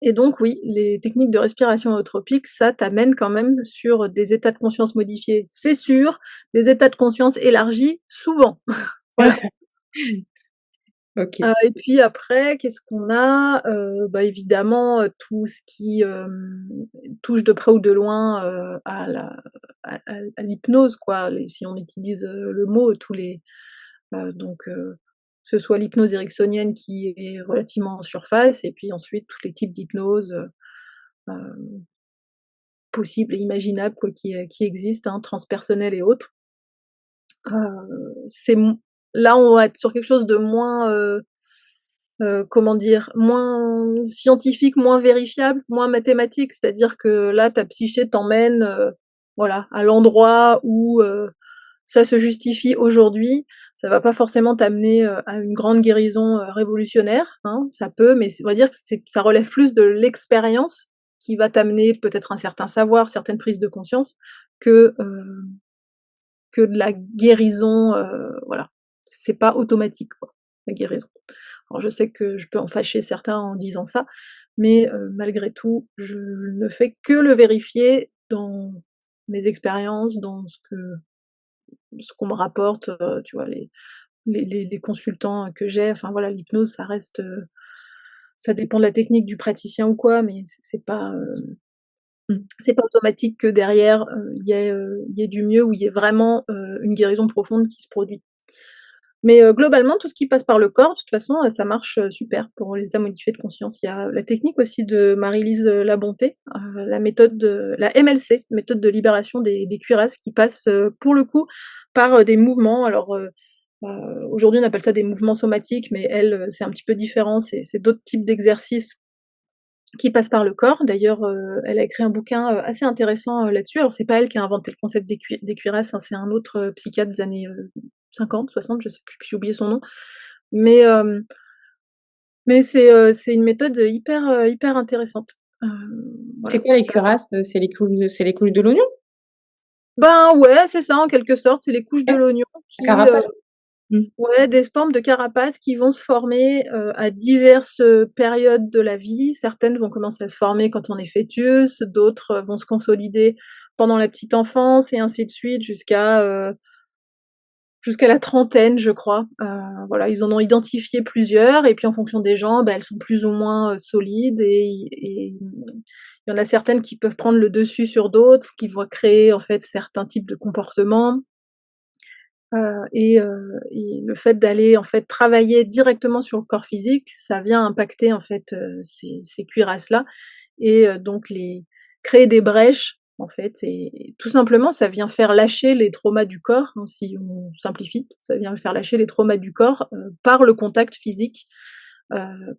et donc oui, les techniques de respiration holotropique, ça t'amène quand même sur des états de conscience modifiés, c'est sûr, des états de conscience élargis, souvent. Voilà. OK. Et puis après, qu'est-ce qu'on a? Bah, évidemment, tout ce qui, touche de près ou de loin, à la à l'hypnose quoi, si on utilise, le mot, tous les donc que ce soit l'hypnose ericksonienne qui est relativement en surface et puis ensuite tous les types d'hypnose, possibles et imaginables quoi qui existent, hein, transpersonnelles et autres. C'est m Là on va être sur quelque chose de moins, comment dire? Moins scientifique, moins vérifiable, moins mathématique. C'est-à-dire que là, ta psyché t'emmène, voilà, à l'endroit où, ça se justifie aujourd'hui. Ça va pas forcément t'amener, à une grande guérison, révolutionnaire, hein, ça peut, mais on va dire que ça relève plus de l'expérience qui va t'amener peut-être un certain savoir, certaines prises de conscience que, que de la guérison, voilà. C'est pas automatique quoi, la guérison. Alors je sais que je peux en fâcher certains en disant ça, mais malgré tout, je ne fais que le vérifier dans mes expériences, dans ce qu'on me rapporte, tu vois? Les consultants que j'ai, enfin voilà, l'hypnose ça reste, ça dépend de la technique du praticien ou quoi, mais Mmh. c'est pas automatique que derrière, il y ait du mieux ou il y ait vraiment, une guérison profonde qui se produit. Mais globalement, tout ce qui passe par le corps, de toute façon, ça marche, super pour les états modifiés de conscience. Il y a la technique aussi de Marie-Lise, Labonté, la méthode de la MLC, méthode de libération des cuirasses qui passe, pour le coup, par, des mouvements. Alors, aujourd'hui, on appelle ça des mouvements somatiques, mais elle, c'est un petit peu différent, c'est d'autres types d'exercices qui passent par le corps. D'ailleurs, elle a écrit un bouquin, assez intéressant, là-dessus. Alors c'est pas elle qui a inventé le concept des cuirasses, hein, c'est un autre, psychiatre des années, 50-60, je sais plus, j'ai oublié son nom. Mais, c'est une méthode, hyper intéressante. C'est Voilà, quoi qui les passe cuirasses? C'est les couches de l'oignon? ben, ouais, c'est ça en quelque sorte, c'est les couches de Ouais, l'oignon la qui, carapace? Mmh. ouais, des formes de carapaces qui vont se former, à diverses, périodes de la vie. Certaines vont commencer à se former quand on est fœtus, d'autres, vont se consolider pendant la petite enfance et ainsi de suite jusqu'à la trentaine, je crois. Voilà, ils en ont identifié plusieurs et puis en fonction des gens, bah, elles sont plus ou moins, solides et il y en a certaines qui peuvent prendre le dessus sur d'autres, ce qui va créer en fait certains types de comportements. Et le fait d'aller, en fait, travailler directement sur le corps physique, ça vient impacter, en fait, ces cuirasses-là et donc les créer des brèches, en fait et tout simplement, ça vient faire lâcher les traumas du corps, hein, si on simplifie. Ça vient faire lâcher les traumas du corps, par le contact physique,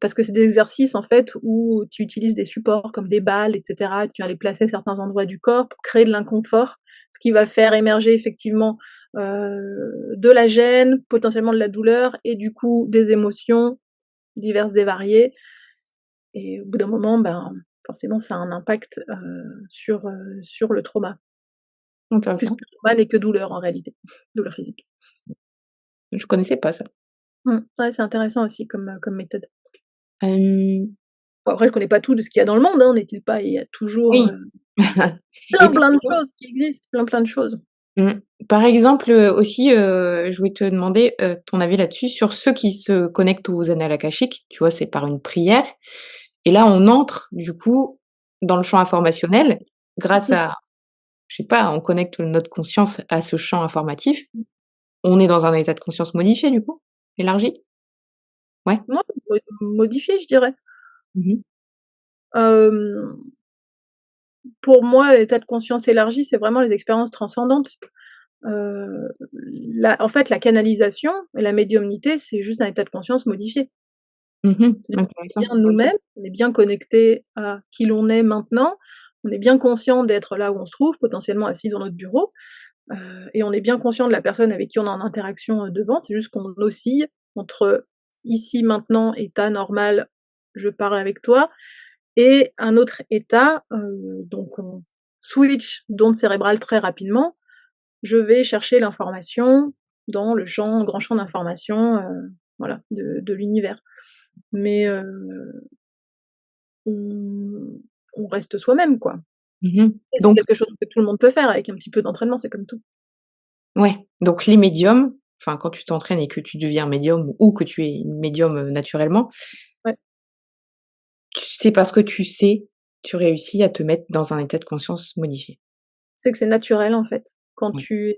parce que c'est des exercices, en fait, où tu utilises des supports comme des balles et cetera. Tu viens les placer à certains endroits du corps pour créer de l'inconfort, ce qui va faire émerger effectivement, de la gêne, potentiellement de la douleur et du coup des émotions diverses et variées et au bout d'un moment, ben, forcément ça a un impact, sur le trauma. Puisque Intéressant. le trauma n'est que douleur en réalité, douleur physique. Je connaissais pas ça. Ouais, c'est intéressant aussi comme méthode. Hem, Bon après je connais pas tout de ce qu'il y a dans le monde, hein, n'est-il pas? Il y a toujours, oui. Et plein, par plein de exemple choses qui existent, plein, plein de choses. mmh, par exemple, aussi, je voulais te demander, ton avis là-dessus sur ceux qui se connectent aux annales akashiques. Tu vois, c'est par une prière et là, on entre du coup dans le champ informationnel grâce à je sais pas, on connecte notre conscience à ce champ informatif, on est dans un état de conscience modifié du coup? Élargi? Ouais? Moi, modifié, je dirais. Mmh. Hem, pour moi, l'état de conscience élargi, c'est vraiment les expériences transcendantes. Heu, la en fait, la canalisation et la médiumnité, c'est juste un état de conscience modifié. Mmh. C'est-à-dire qu'on est Intéressant. bien nous-mêmes, on est bien connecté à qui l'on est maintenant, on est bien conscient d'être là où on se trouve, potentiellement assis dans notre bureau, et on est bien conscient de la personne avec qui on est en interaction, devant. C'est juste qu'on oscille entre ici, maintenant, état normal, je parle avec toi, et un autre état, donc on switch d'onde cérébrale très rapidement. Je vais chercher l'information dans le grand champ d'information, voilà, de l'univers. Mais, on on reste soi-même, quoi. Mmh. Et c'est Donc quelque chose que tout le monde peut faire avec un petit peu d'entraînement, c'est comme tout. ouais, donc les médiums, enfin quand tu t'entraînes et que tu deviens médium ou que tu es une médium, naturellement, Ouais. c'est parce que tu sais, tu réussis à te mettre dans un état de conscience modifié. C'est que c'est naturel, en fait. Quand Ouais. tu es,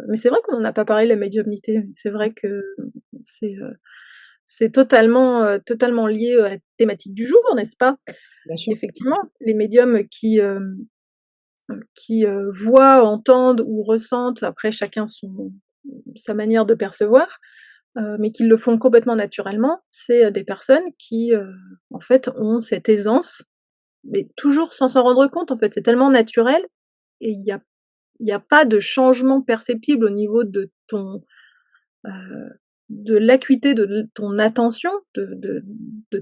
mais c'est vrai qu'on en a pas parlé, la médiumnité. C'est vrai que c'est, heu, c'est totalement lié, à la thématique du jour, n'est-ce pas? Bien sûr. Effectivement, les médiums qui, voient, entendent ou ressentent, après chacun sa manière de percevoir, mais qui le font complètement naturellement, c'est, des personnes qui, en fait, ont cette aisance, mais toujours sans s'en rendre compte, en fait. C'est tellement naturel et il y a pas de changement perceptible au niveau heu, de l'acuité de ton attention, de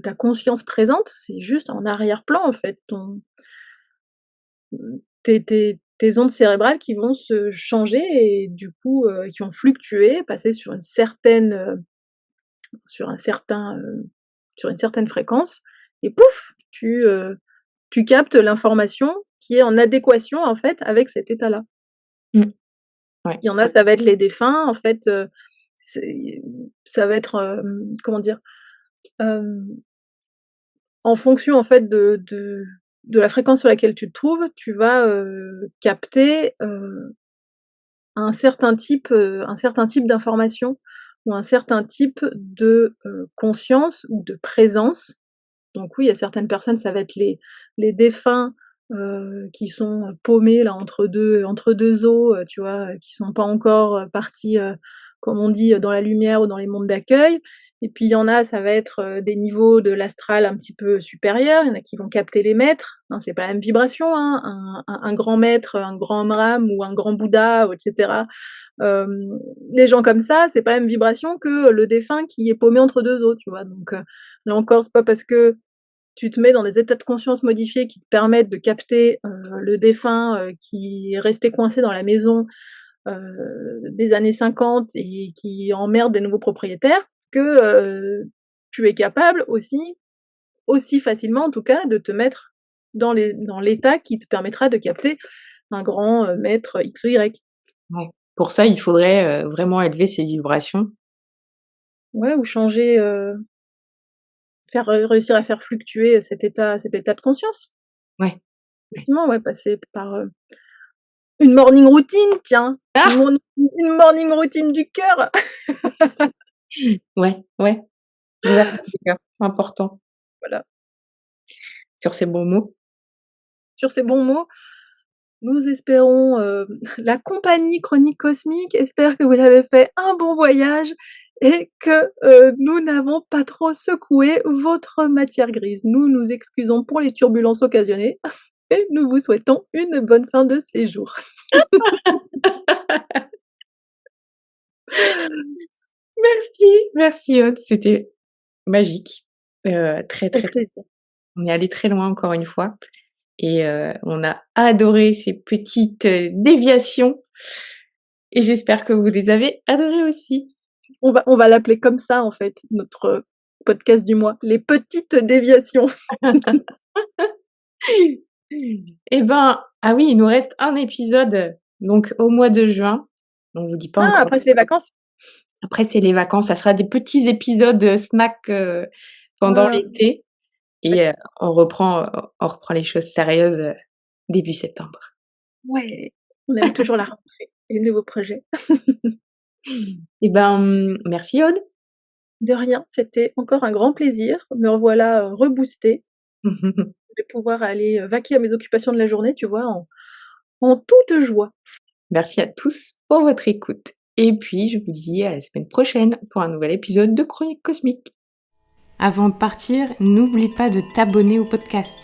ta conscience présente. C'est juste en arrière-plan, en fait, tes ondes cérébrales qui vont se changer et du coup, qui vont fluctuer, passer sur un certain, sur une certaine fréquence et pouf! Tu captes l'information qui est en adéquation, en fait, avec cet état-là. Mmh. Ouais. Il y en a, ça va être les défunts, en fait, c'est ça va être, comment dire? Hem, en fonction, en fait, de la fréquence sur laquelle tu te trouves, tu vas, capter, un certain type d'information ou un certain type de, conscience ou de présence. Donc oui, il y a certaines personnes, ça va être les défunts, qui sont, paumés là entre deux eaux, tu vois? Qui sont pas encore, partis, comme on dit, dans la lumière ou dans les mondes d'accueil. Et puis il y en a, ça va être, des niveaux de l'astral un petit peu supérieurs. Il y en a qui vont capter les maîtres, hein, c'est pas la même vibration, hein. Un grand maître, un grand Brahme ou un grand Bouddha ou et cetera. Les gens comme ça, c'est pas la même vibration que le défunt qui est paumé entre 2 eaux, tu vois? Donc, là encore, c'est pas parce que tu te mets dans des états de conscience modifiés qui te permettent de capter, le défunt, qui est resté coincé dans la maison, des années 50 et qui emmerde des nouveaux propriétaires, que, tu es capable aussi facilement en tout cas, de te mettre dans l'état qui te permettra de capter un grand, maître X ou Y. Ouais. Pour ça, il faudrait, vraiment élever ses vibrations. Ouais, ou changer, réussir à faire fluctuer cet état de conscience. Ouais. Ouais. Effectivement, ouais, passer par, une morning routine, tiens, Ah! une morning routine du cœur. Ouais, ouais, ouverture du cœur, important. Voilà, Sur ces bons mots. sur ces bons mots, nous espérons, la compagnie Chronique Cosmique espère que vous avez fait un bon voyage et que, nous n'avons pas trop secoué votre matière grise. Nous nous excusons pour les turbulences occasionnées et nous vous souhaitons une bonne fin de séjour. Merci, merci Aude, c'était magique. Très, Avec très plaisir. on est allé très loin encore une fois et on a adoré ces petites, déviations et j'espère que vous les avez adorées aussi. On va l'appeler comme ça, en fait, notre podcast du mois, les petites déviations. Et ben, ah oui, il nous reste un épisode, donc au mois de juin. On vous dit pas Ah, encore. après c'est les vacances? Après, c'est les vacances, ça sera des petits épisodes, snack, pendant Ah, l'été et on reprend les choses sérieuses, début septembre. ouais. On aime toujours la rentrée et les nouveaux projets. Et ben, merci Aude. De rien, c'était encore un grand plaisir. Me revoilà, reboostée. Je vais pouvoir aller, vaquer à mes occupations de la journée, tu vois, en toute joie. Merci à tous pour votre écoute. Et puis, je vous dis à la semaine prochaine pour un nouvel épisode de Chronique Cosmique. Avant de partir, n'oublie pas de t'abonner au podcast.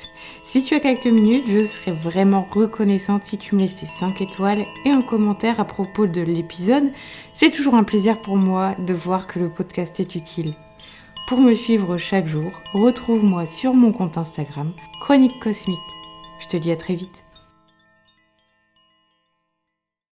Si tu as quelques minutes, je serais vraiment reconnaissante si tu me laissais 5 étoiles et un commentaire à propos de l'épisode. C'est toujours un plaisir pour moi de voir que le podcast est utile. Pour me suivre chaque jour, retrouve-moi sur mon compte Instagram, Chronique Cosmique. Je te dis à très vite.